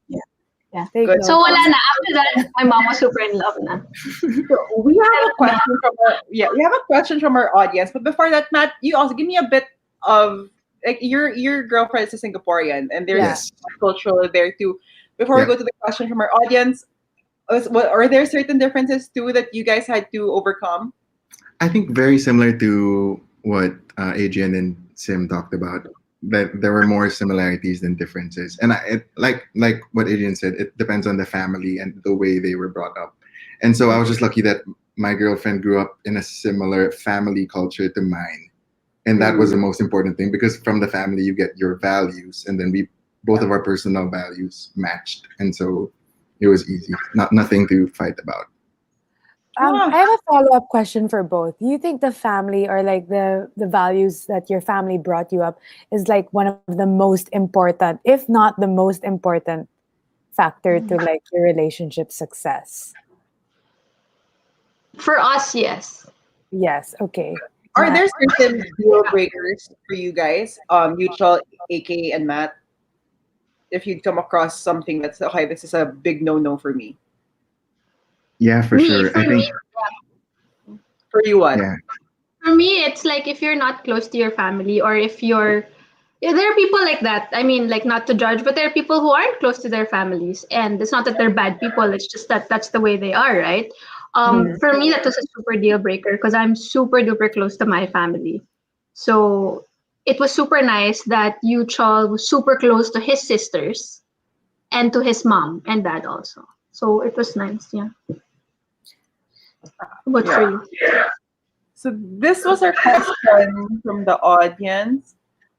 Take Good. note. So wala na. After that, my mom was super in love na. So we have a question from we have a question from our audience. But before that, Matt, you also give me a bit of like your girlfriend is a Singaporean and there's Yes. cultural there too. Before we go to the question from our audience, are there certain differences too that you guys had to overcome? I think very similar to what Adrian and Sim talked about. That there were more similarities than differences, and like what Adrian said, it depends on the family and the way they were brought up. And so I was just lucky that my girlfriend grew up in a similar family culture to mine, and that was the most important thing because from the family you get your values, and then both of our personal values matched, and so it was easy, nothing to fight about. I have a follow-up question for both. Do you think the family or like the values that your family brought you up is like one of the most important, if not the most important factor to like your relationship success? For us, yes. Yes. Okay. Are there certain deal breakers for you guys, Mutual, AK, and Matt? If you come across something that's okay, this is a big no for me. Yeah, for sure. I think For you, what? yeah. For me, it's like if you're not close to your family or if you're there are people like that. I mean, like not to judge, but there are people who aren't close to their families. And it's not that they're bad people, it's just that that's the way they are, right? For me, that was a super deal breaker because I'm super duper close to my family. So it was super nice that Yuchol was super close to his sisters and to his mom and dad also. So it was nice, yeah. What for you? So this was our question from the audience.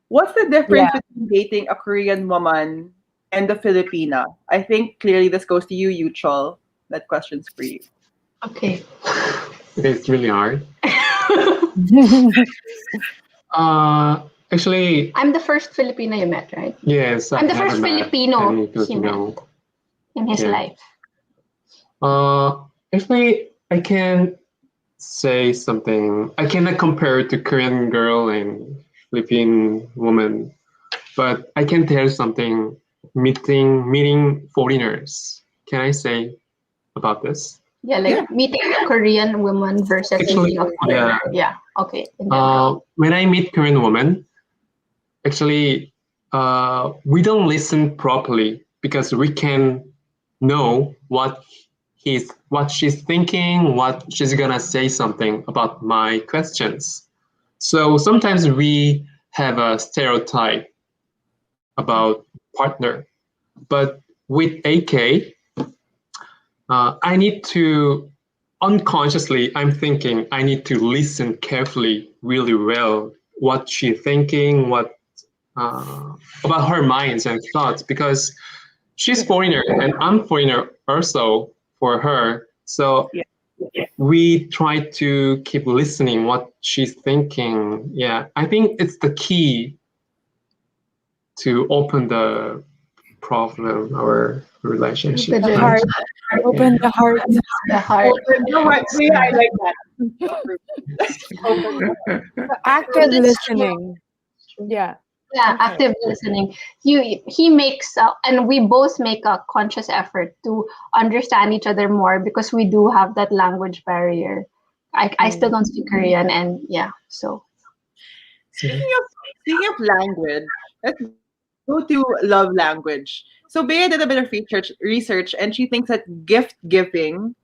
What's the difference between dating a Korean woman and a Filipina? I think clearly this goes to you, Yuchol. That question's for you. Okay. It's really hard. Actually, I'm the first Filipina you met, right? yes. I'm the I've first never met Filipino any he Filipino. met in his Yeah. life. Actually, I can say something. I cannot compare it to Korean girl and Philippine woman, but I can tell something. Meeting foreigners. Can I say about this? Yeah, like meeting a Korean woman versus Actually, meeting a foreigner. Yeah. Okay. When I meet Korean women, actually, we don't listen properly because we can know what she's thinking, what she's gonna say something about my questions. So sometimes we have a stereotype about partner, but with AK, I need to unconsciously. I'm thinking I need to listen carefully, really well, what she's thinking, what about her minds and thoughts, because she's foreigner and I'm foreigner also for her. So we try to keep listening what she's thinking. Yeah, I think it's the key to open the problem our relationship. The heart. Open the heart. The heart. Yeah, I like that. Active listening. Yeah. Yeah, active listening. He makes and we both make a conscious effort to understand each other more because we do have that language barrier. I still don't speak Korean, and so Speaking of language, let's go to love language. So Bea did a bit of research, and she thinks that gift giving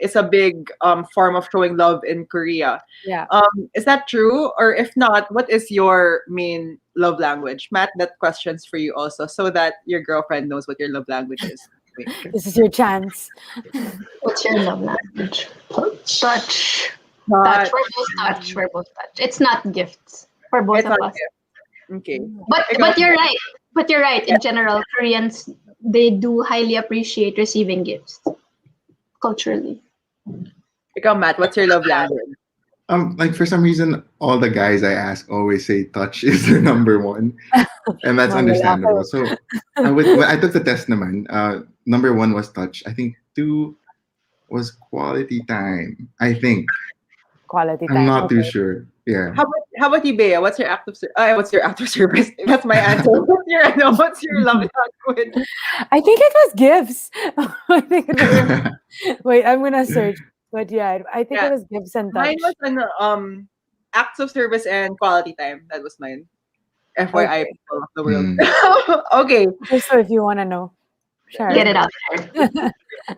is a big form of showing love in Korea. Yeah. Is that true? Or if not, what is your main love language? Matt, that question's for you also, so that your girlfriend knows what your love language is. This is your chance. what's your love language? Touch. Touch. We're both touch. It's not gifts for both It's of not us. gift. Okay. But you're right. But you're right. In general, Koreans, they do highly appreciate receiving gifts culturally. Ikaw, Matt, what's your love language? Like for some reason, all the guys I ask always say touch is their number one, and that's understandable. So when I took the test naman, number one was touch. I think two was quality time. I think. Quality time. I'm not too sure. Yeah. How about you, Bea? What's your act of service? That's my answer. What's your love language? I think it was gifts. I think it was, wait, I'm gonna search. But yeah, I think it was gifts and touch. Mine was acts of service and quality time. That was mine. FYI, people of the world. Okay. Just so if you want to know. Sure. Get it out there.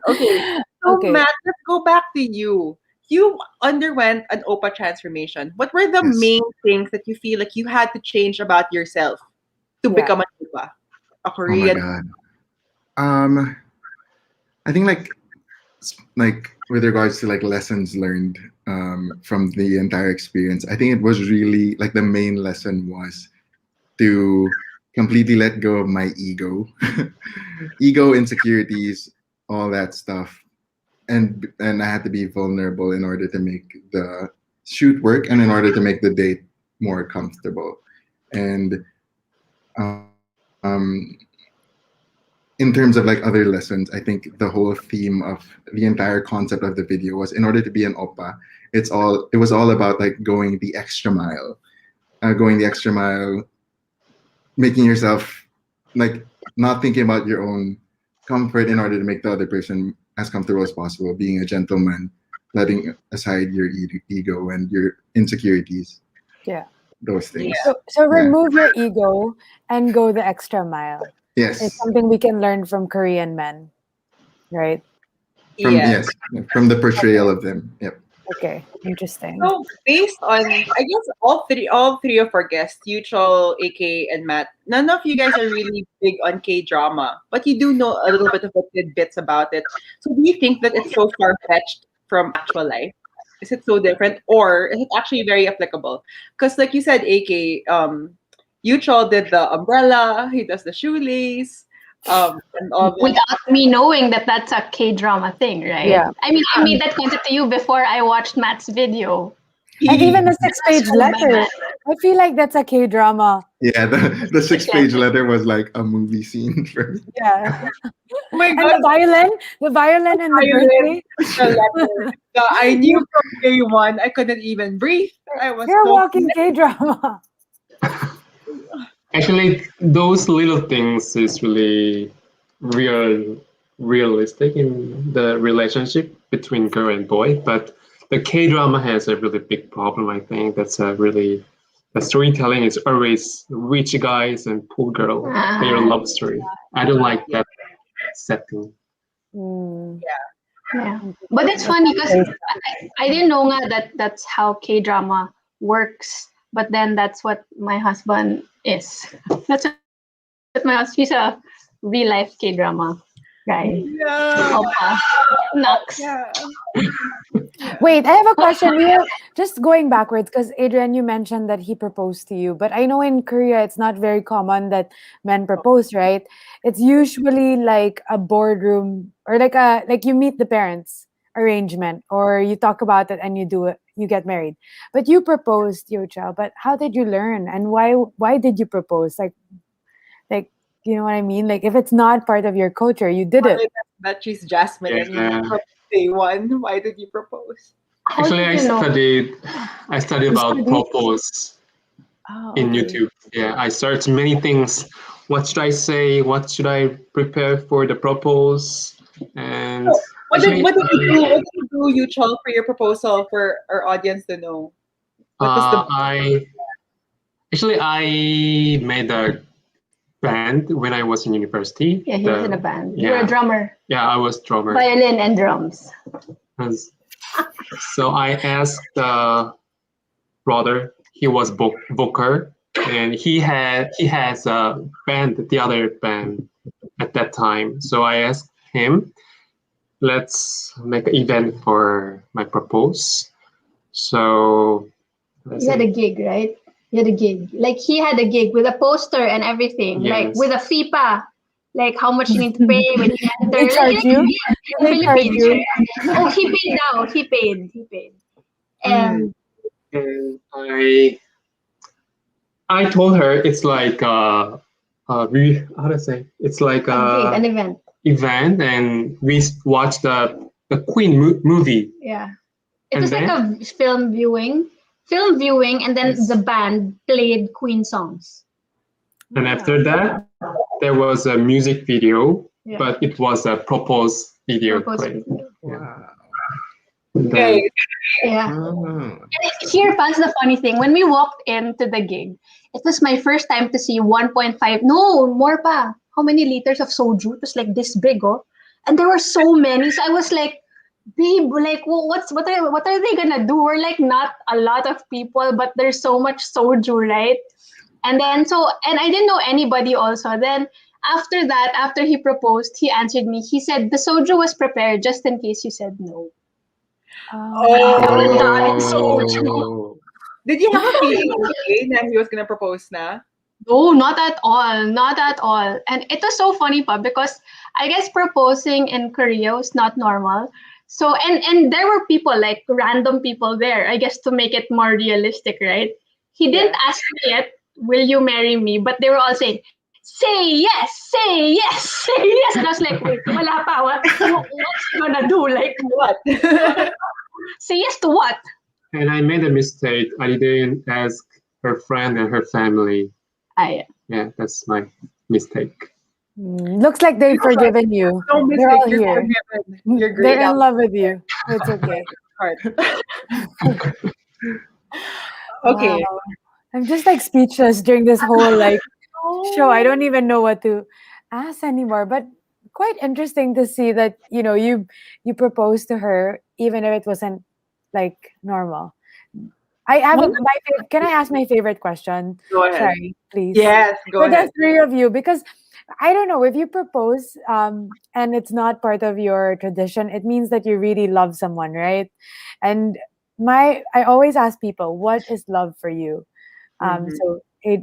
Okay. So Matt, let's go back to you. You underwent an Oppa transformation. What were the main things that you feel like you had to change about yourself to become an Oppa? A Korean. Oh my God. I think like with regards to like lessons learned from the entire experience, I think it was really like the main lesson was to completely let go of my ego, insecurities, all that stuff. And I had to be vulnerable in order to make the shoot work and in order to make the date more comfortable. And in terms of like other lessons, I think the whole theme of the entire concept of the video was in order to be an Oppa, it was all about like going the extra mile, making yourself like not thinking about your own comfort in order to make the other person as comfortable as possible, being a gentleman, letting aside your ego and your insecurities. Yeah. Those things. So remove your ego and go the extra mile. Yes. It's something we can learn from Korean men, right? From the portrayal of them. Yep. Okay, interesting. So based on, I guess all three of our guests, Yuchol, AK, and Matt, none of you guys are really big on K-drama, but you do know a little bit of tidbits about it. So do you think that it's so far-fetched from actual life? Is it so different, or is it actually very applicable? Because like you said, AK, Yuchol did the umbrella, he does the shoelace, and all that. Without me knowing that that's a K-drama thing, right? Yeah. I mean, I made that concept to you before I watched Matt's video. And even the 6-page letter. I feel like that's a K-drama. Yeah, the 6-page letter was like a movie scene for me. Yeah. Oh my And God. the violin and the birthday. I knew from day one I couldn't even breathe. I was You're so walking K-drama. Actually, those little things is really realistic in the relationship. between girl and boy, but the K-drama has a really big problem. I think that's the storytelling is always rich guys and poor girl. Their love story. I don't like that setting. Mm. Yeah, but it's funny because I didn't know nga that that's how K-drama works. But then that's what my husband is. That's what my husband. He's a real life K-drama guy. Yeah. Oppa, Nux. Yeah. Wait, I have a question. We were just going backwards because Adrian, you mentioned that he proposed to you, but I know in Korea it's not very common that men propose, right? It's usually like a boardroom or like you meet the parents arrangement, or you talk about it and you do it, you get married. But you proposed, Yocha. But how did you learn, and why did you propose? Like you know what I mean? Like if it's not part of your culture, you did it. That she's Jasmine and you proposed day one. Why did you propose? How Actually, did you know? I studied about propose in YouTube. Yeah, I searched many things. What should I say? What should I prepare for the propose? And What did you do, Yuchol, for your proposal for our audience to know? What was I made a band when I was in university. Yeah, he was in a band. You Yeah. were a drummer. Yeah, I was drummer. Violin and drums. So I asked the brother. He was booker, and he has a band, the other band at that time. So I asked him, let's make an event for my propose. So You had a gig, right? You had a gig. Like he had a gig with a poster and everything. Yes. Like with a FIPA. Like how much you need to pay when you enter. They charge you? They charge you? Oh, he paid out. He paid. And and I told her it's like how to say, it's like an event. And we watched the Queen movie. Yeah. It And was like a film viewing, and then the band played Queen songs. And after that, there was a music video, Yeah. but it was a propose video. Proposed video. Wow. Okay. Yeah. Oh. And here was the funny thing. When we walked into the gig, it was my first time to see 1.5, no, more pa. How many liters of soju? It was like this big, oh. And there were so many. So I was like, babe, like, what are they gonna do? We're like not a lot of people, but there's so much soju, right? And then and I didn't know anybody also. Then after that, after he proposed, he answered me. He said the soju was prepared just in case you said no. Oh. Did you have a feeling that he was gonna propose na? No, not at all. Not at all. And it was so funny pa because I guess proposing in Korea was not normal. So and there were people, like random people there, I guess to make it more realistic, right? He didn't ask me yet, will you marry me? But they were all saying, say yes, say yes, say yes. And I was like, wait, wala pa. What's he gonna do? Like what? Say yes to what? And I made a mistake. I didn't ask her friend and her family. Yeah, that's my mistake. Looks like they've forgiven you. No They're all mistake. You're here. forgiven. You're great. They're in love with you. It's okay. Okay. Wow. I'm just like speechless during this whole like show. I don't even know what to ask anymore. But quite interesting to see that you proposed to her even if it wasn't like normal. I have can I ask my favorite question? Go ahead. Sorry, please. Yes, go For the ahead. three of you, because I don't know if you propose and it's not part of your tradition, it means that you really love someone, right? And I always ask people, what is love for you? So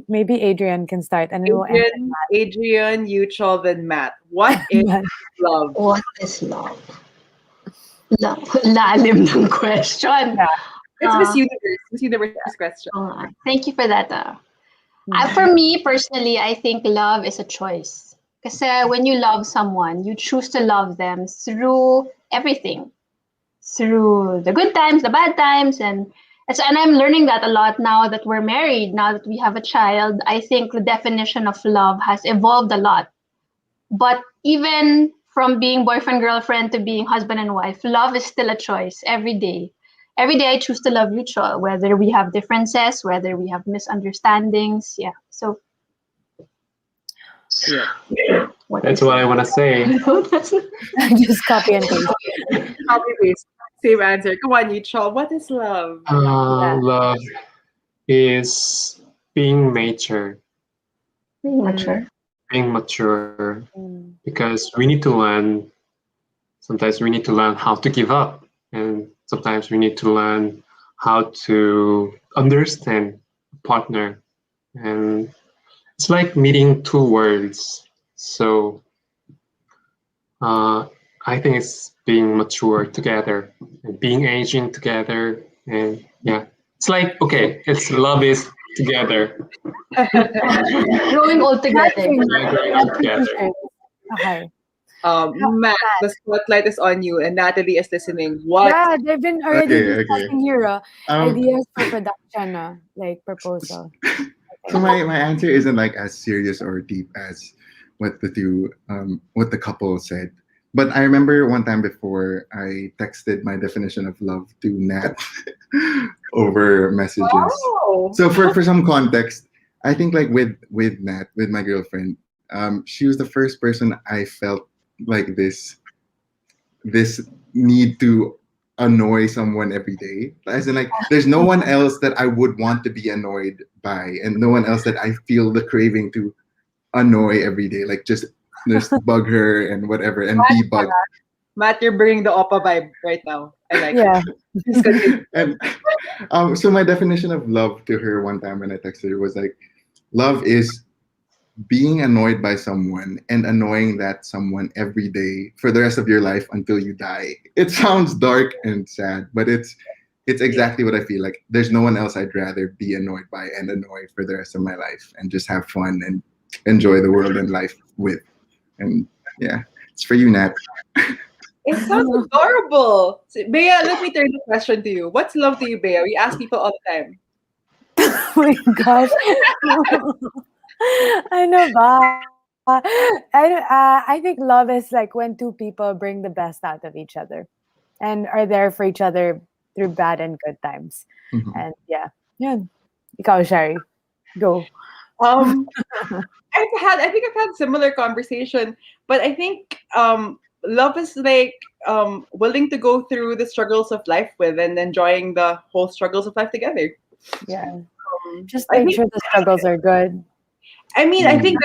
maybe Adrian can start, and then we'll end with Matt. Adrian, Yuchol, then Matt. What is love? What is love? Lalim ng question. Yeah. It's Miss Universe question. Thank you for that. For me, personally, I think love is a choice. Because when you love someone, you choose to love them through everything. Through the good times, the bad times. And I'm learning that a lot now that we're married, now that we have a child. I think the definition of love has evolved a lot. But even from being boyfriend girlfriend to being husband and wife, love is still a choice every day. Every day I choose to love Mutual, whether we have differences, whether we have misunderstandings. Yeah. So Yeah. That's what I want to say. Just copy and paste. Copy paste. Same answer. Come on, Yuchol. What is love? Love is being mature, being mature. being mature, Mm. because we need to learn. Sometimes we need to learn how to give up, and sometimes we need to learn how to understand a partner. And it's like meeting two worlds. So I think it's being mature together and being aging together, and yeah, it's like okay, it's love is together. Growing old together. Growing up together. Okay. Matt, the spotlight is on you, and Natalie is listening. What? Yeah, they've been already Okay, discussing here Um, ideas for production, like proposal. so my answer isn't like as serious or deep as what the couple said. But I remember one time before I texted my definition of love to Nat over messages. Oh. So for some context, I think like with Nat, with my girlfriend, she was the first person I felt like this need to annoy someone every day. As in, like, there's no one else that I would want to be annoyed by, and no one else that I feel the craving to annoy every day. Like, just bug her and whatever, and be bugged. Matt, you're bringing the Oppa vibe right now. I like Yeah. it. And so my definition of love to her one time when I texted her was like, love is being annoyed by someone and annoying that someone every day for the rest of your life until you die. It sounds dark and sad, but it's exactly what I feel like. There's no one else I'd rather be annoyed by and annoy for the rest of my life and just have fun and enjoy the world and life with. And yeah, it's for you, Nat. It sounds adorable. So, Bea, let me turn the question to you. What's love to you, Bea? We ask people all the time. Oh my gosh. I know ba. I think love is like when two people bring the best out of each other and are there for each other through bad and good times. Mhm. And yeah. Ikaw, Shari. Go. I think I've had similar conversation, but I think love is like willing to go through the struggles of life with and enjoying the whole struggles of life together. Yeah. Just I make think sure the struggles are good. I mean, I think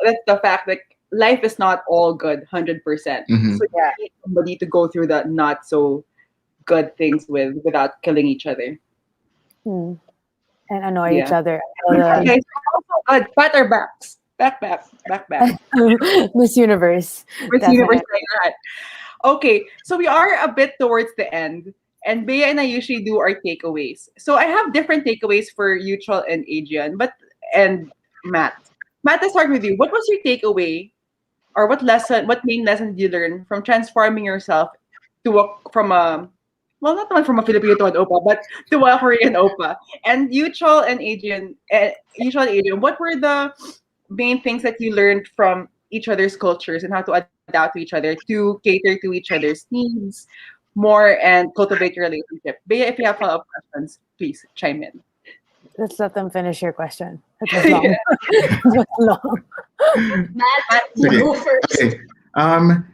that's the fact that life is not all good, 100%. Mhm. So you need somebody to go through the not so good things without killing each other. Hmm. And annoy each Yeah. other. Okay, so also, pat our backs. Back. Miss Universe. Miss Universe Definitely. like that. Okay, so we are a bit towards the end, and Bea and I usually do our takeaways. So I have different takeaways for Yuchol and Adrian, and Matt. Matt, let's start with you. What was your takeaway, or what main lesson did you learn from transforming yourself from a not only from a Filipino to an Oppa, but to a Korean Oppa? And Yuchol and Adrian, what were the main things that you learned from each other's cultures and how to adapt to each other to cater to each other's needs more and cultivate your relationship? Bea, if you have follow-up questions, please chime in. Let's let them finish your question. It was long. It was long. Matt, you Okay. go first. Okay.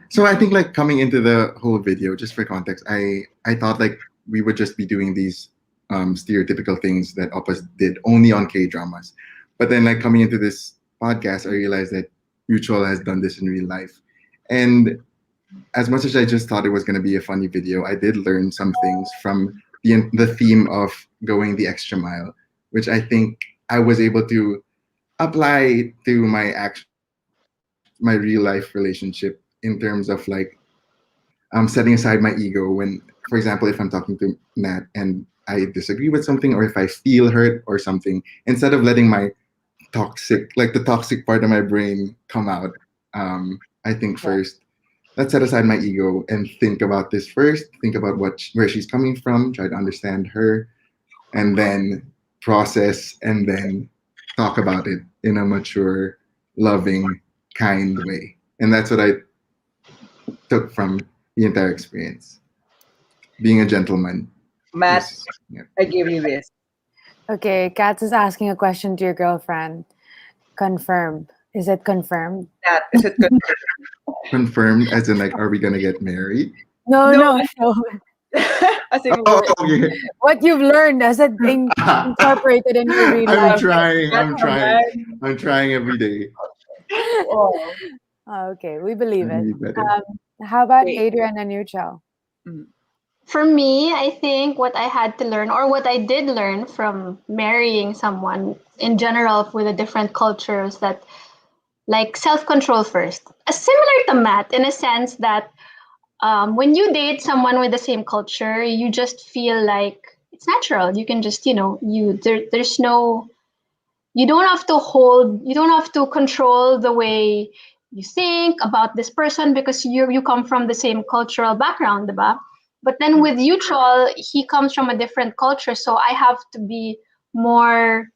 So I think like coming into the whole video, just for context, I thought like we would just be doing these stereotypical things that Oppas did only on K-dramas. But then like coming into this podcast, I realized that Mutual has done this in real life. And as much as I just thought it was going to be a funny video, I did learn some things from the theme of going the extra mile, which I think I was able to apply to my real life relationship in terms of like setting aside my ego when, for example, if I'm talking to Nat and I disagree with something or if I feel hurt or something, instead of letting my the toxic part of my brain come out, I think first, let's set aside my ego and think about this first, think about where she's coming from, try to understand her, and then process and then talk about it in a mature, loving, kind way. And that's what I took from the entire experience. Being a gentleman. Matt, Yeah. I give you this. Okay, Katz is asking a question to your girlfriend. Confirmed. Is it confirmed? Matt, is it good? Confirmed, as in like, are we gonna get married? No, No. no, no. As in, Oh, okay. What you've learned, has it incorporated in your real I'm life? trying. I'm That's trying. fine. I'm trying every day. Oh, Okay, we believe Trying it. to be better. How about Wait. Adrian and you, Chel? For me, I think what I had to learn, or what I did learn from marrying someone in general with a different culture, is that like self-control first. Similar to Matt, in a sense that when you date someone with the same culture, you just feel like it's natural. You can just, there's no, you don't have to you don't have to control the way you think about this person because you come from the same cultural background, diba? But then with you, Chol, he comes from a different culture, so I have to be more.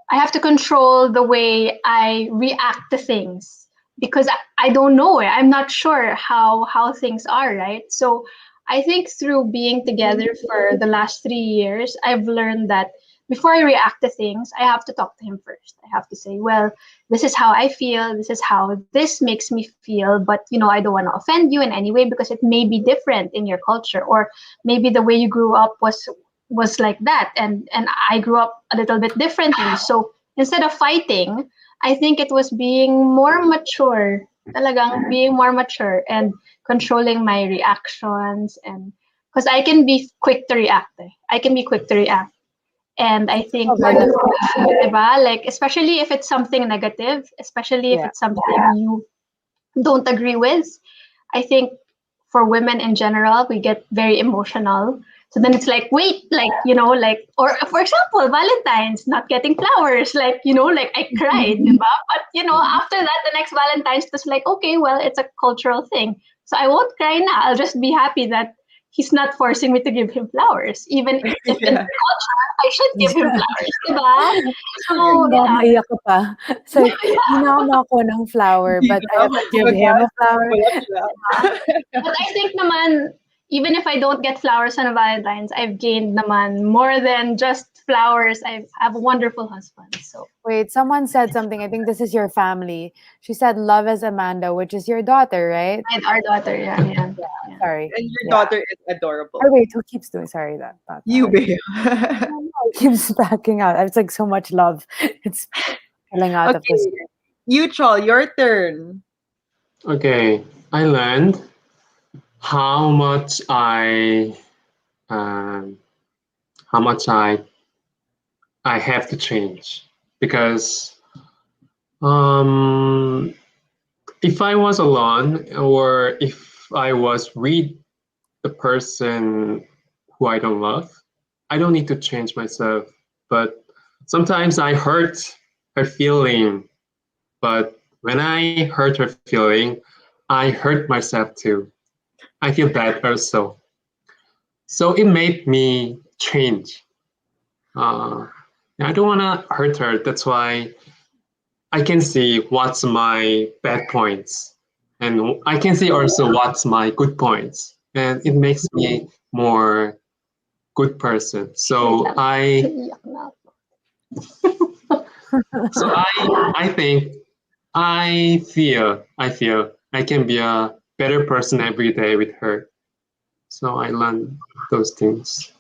I have to control the way I react to things because I don't know it. I'm not sure how things are, right? So I think through being together for the last 3 years, I've learned that before I react to things, I have to talk to him first. I have to say, well, this is how I feel. This is how this makes me feel. But, I don't want to offend you in any way because it may be different in your culture, or maybe the way you grew up was like that. And I grew up a little bit differently. So instead of fighting, I think it was being more mature, talagang being more mature and controlling my reactions. And because I can be quick to react. I can be quick to react. And I think for the future, diba? Like, especially if it's something negative, especially if it's something you don't agree with, I think for women in general, we get very emotional. So then it's like, wait, like, or for example, Valentine's, not getting flowers, like, like I cried, diba? But, after that, the next Valentine's was like, okay, well, it's a cultural thing. So I won't cry now. I'll just be happy that he's not forcing me to give him flowers. Even if in the culture, I should give him flowers, diba? So, Maiyak ka pa. So, hinama ako ng flower, but I have to give him a flower. But I think naman, even if I don't get flowers on Valentine's, I've gained naman more than just flowers. I have a wonderful husband. So Wait, someone said something. I think this is your family. She said, love as Amanda, which is your daughter, right? and our daughter, yeah. Sorry. And your daughter is adorable. Oh, wait, who keeps doing? Sorry, that. You, babe. It keeps backing out. It's like so much love. It's pulling out of this. Okay. You, Chol, your turn. Okay, I learned how much I have to change because if I was alone or if I was with the person who I don't love, I don't need to change myself. But sometimes I hurt her feeling. But when I hurt her feeling, I hurt myself too. I feel bad also. So it made me change. I don't want to hurt her. That's why I can see what's my bad points. And I can see also what's my good points. And it makes me more good person. So I think I feel I can be a better person every day with her. So I learn those things.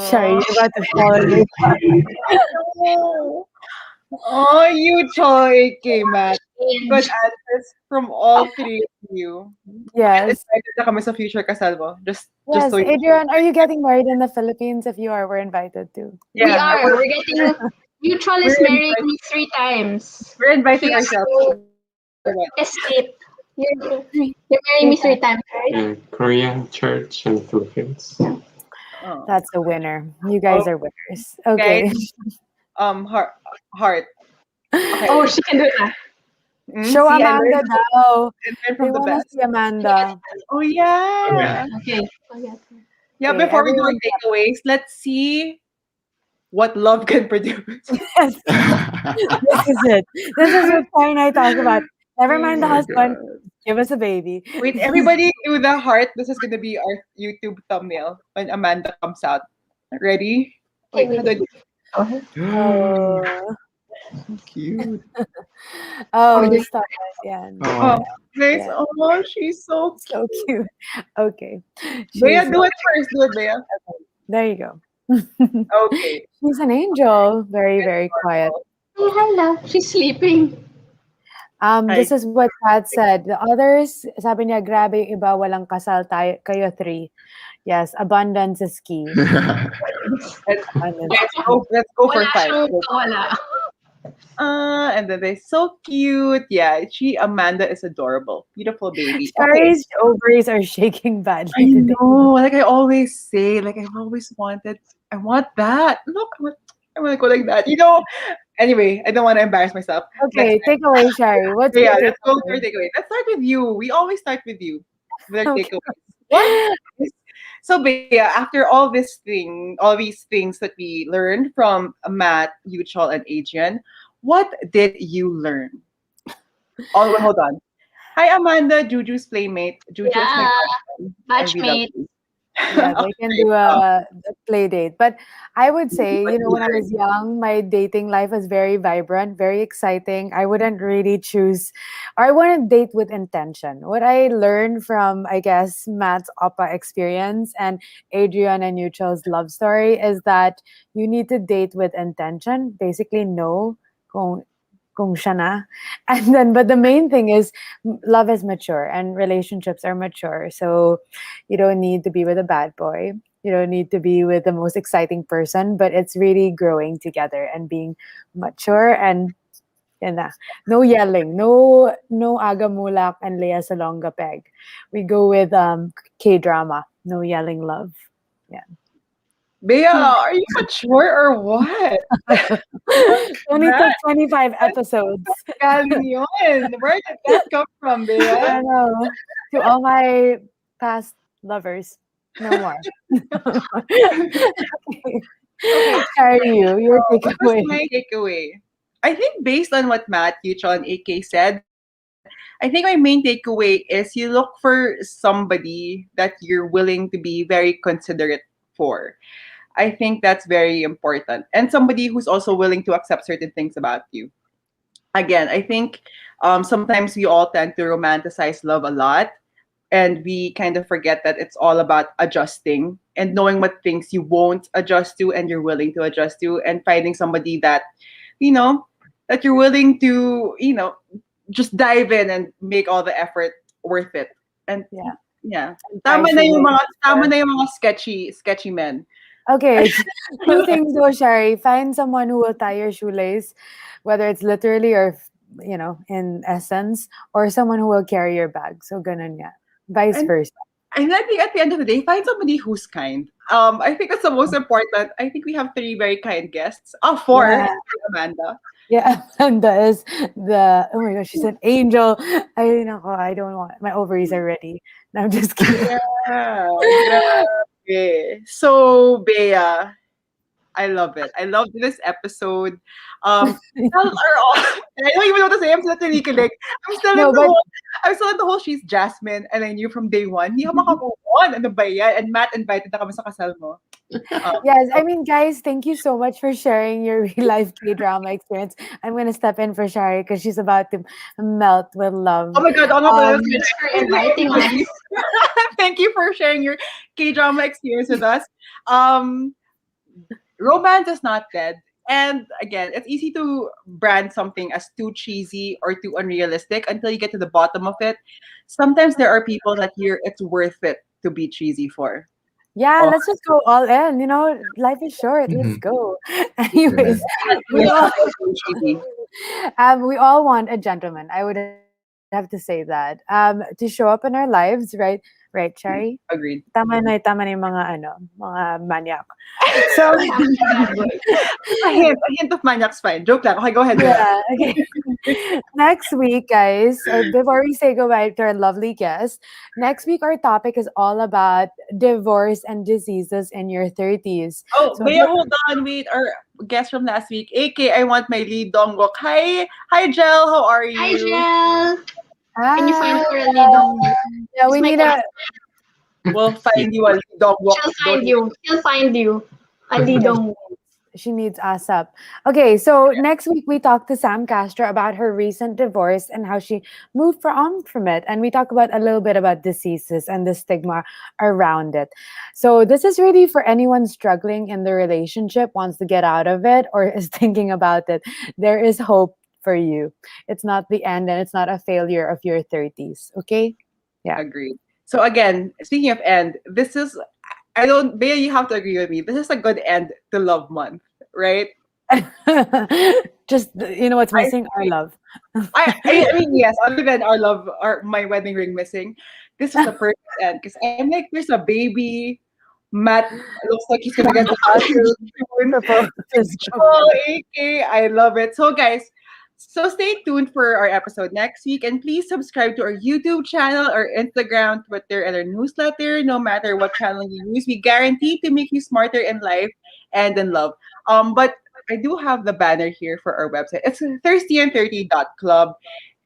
Sorry, you're about to fall asleep. Oh, you, Chol, okay, Matt. Good answers from all three of you. Yes. Excited na kami sa future kasal mo. Just Yes, so you Adrian, are you getting married in the Philippines? If you are, we're invited to. We are. We're getting. Mutual is marrying me 3 times. We're inviting Feel ourselves. escape. You're marrying me 3 times, right? Yeah, Korean church and Philippines. Oh. That's a winner. You guys are winners. Okay. Heart. Okay. Oh, she can do that. Show See, I Amanda learned- now. and learn We from the want to best. see Amanda. Oh, yeah. Okay. Yeah, Okay, before we do our everyone- takeaways, let's see what love can produce. Yes, this is it. This is what Karen and I talk about. Never mind the Oh my husband. god. Give us a baby. Wait, everybody do the heart. This is gonna be our YouTube thumbnail when Amanda comes out. Ready? Wait, how do I do? Oh, Cute. oh, stop it. Yeah. Oh, Oh. nice. Yeah. Oh, she's so So cute. Okay. Bea, She's do it first. Do it, Bea. there you go. Okay. She's an angel. Very, It's very quiet. adorable. Hey, hi, love. She's sleeping. This Hi. is what Pat said. The others, sabi niya, grabe yung iba, walang kasal tayo, kayo three. Yes, abundance is key. Let's, Abundance. let's go for Wala 5. siyang wala. And then they're so cute. Yeah, Amanda is adorable. Beautiful baby. Okay. Shari's ovaries are shaking I badly today. know. Like I always say, like I've always wanted, I want that. Look, I want to go like that. Anyway, I don't want to embarrass myself. Okay, take away, Shari. What's your Let's go for takeaway? takeaway. Let's start with you. We always start with you with our Okay. takeaways. What? So, Bea, after all these things that we learned from Matt, Yuchol, and Adrian, what did you learn? Oh, wait, hold on. Hi, Amanda, Juju's playmate. Juju is my Yeah, friend, and we love batchmate. you. Yeah, they can do a play date. But I would say, when I was young, my dating life was very vibrant, very exciting. I wouldn't really choose, or I wouldn't date with intention. What I learned from, I guess, Matt's Oppa experience and Adrian and Neutral's love story is that you need to date with intention. Basically, know kung siya na. And then, but the main thing is love is mature and relationships are mature. So you don't need to be with a bad boy. You don't need to be with the most exciting person, but it's really growing together and being mature and yan na. No yelling, no agamulak and Lea Salonga peg. We go with K-drama, no yelling love. Yeah. Bea, are you mature or what? Only took 25 episodes. Galing yun. Where did that come from, I Bea? don't know. To all my past lovers, no more. Okay. Sorry, your What was takeaway. my takeaway? I think based on what Matt, Yuchon, and AK said, I think my main takeaway is you look for somebody that you're willing to be very considerate for. I think that's very important. And somebody who's also willing to accept certain things about you. Again, I think sometimes we all tend to romanticize love a lot. And we kind of forget that it's all about adjusting and knowing what things you won't adjust to and you're willing to adjust to, and finding somebody that, that you're willing to, just dive in and make all the effort worth it. And Yeah. yeah. And Tama find na yung feelings. mga sketchy men. Okay, two things though, Shari. Find someone who will tie your shoelace, whether it's literally or, in essence, or someone who will carry your bag. So ganun nga. Vice And versa. And I think at the end of the day, find somebody who's kind. I think that's the most important. I think we have 3 very kind guests. Oh, 4. Yeah. Amanda. Yeah, Amanda is oh my gosh, she's an angel. I don't want, my ovaries are ready. No, I'm just kidding. Yeah. Grabe. So, Bea, I love it. I love this episode. Tell our I don't even know what to say. I'm still kilig. I'm still in the whole she's Jasmine, and I knew from day one, hindi ako makamove on. Ano ba yan? And Matt invited na kami sa kasal mo. Yes, I mean, guys, thank you so much for sharing your real life K-drama experience. I'm going to step in for Shari because she's about to melt with love. Oh my God. Thanks for inviting us. Thank you for sharing your K-drama experience with us. Romance is not dead. And again, it's easy to brand something as too cheesy or too unrealistic until you get to the bottom of it. Sometimes there are people that it's worth it to be cheesy for. Yeah, Oh. let's just go all in. Life is short. Let's go. Anyways, we all want a gentleman. I would have to say that. To show up in our lives, right? Right, Cherry? Agreed. Tama na yung mga manyak. So, A hint of maniac's fine. Joke lang. Okay, go ahead. yeah, okay. Next week, guys, before we say goodbye to our lovely guest, next week our topic is all about divorce and diseases in your 30s. Oh, So, Bea, hold on. Wait, our guest from last week, AK, I want my lead donggok. Hi, Jel. How are you? Hi, Jel. hi. Can you find her a lidong? Yeah, we It's my need a. We'll find you a lead donggok. She'll find you. She'll find you a lidong. She needs us up. Okay, so next week we talk to Sam Castro about her recent divorce and how she moved on from it. And we talk about a little bit about diseases and the stigma around it. So this is really for anyone struggling in the relationship, wants to get out of it, or is thinking about it. There is hope for you. It's not the end and it's not a failure of your 30s. Okay? Yeah. Agreed. So again, speaking of end, this is Bea, you have to agree with me. This is a good end to Love Month, right? Just, you know what's missing? Our love. I mean, yes, other than my wedding ring missing, this is the perfect end because I'm like, there's a baby. Matt looks like he's gonna get the bathroom soon. Oh, AK, I love it. So, guys, so stay tuned for our episode next week, and please subscribe to our YouTube channel, our Instagram, Twitter, and our newsletter. No matter what channel you use, we guarantee to make you smarter in life and in love. But I do have the banner here for our website. It's thirstyand30.club.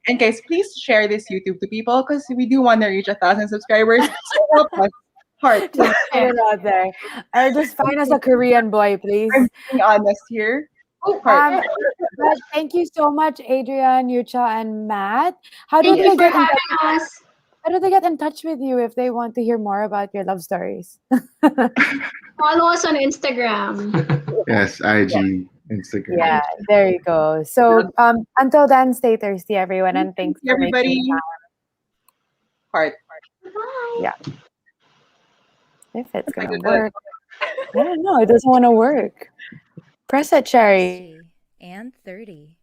And guys, please share this YouTube to people because we do want to reach 1,000 subscribers. So help us. Heart. Just put it out there. Or just find us a Korean boy, please. I'm being honest here. But thank you so much, Adrian, Yucha, and Matt. How do Thank they you for get in having touch? us. How do they get in touch with you if they want to hear more about your love stories? Follow us on Instagram. Yes, IG, Instagram. Yeah, there you go. So until then, stay thirsty, everyone, and thanks for everybody. making Heart. Bye. Yeah. If it's gonna work. I don't know. It doesn't want to work. Press it, Cherry. And 30.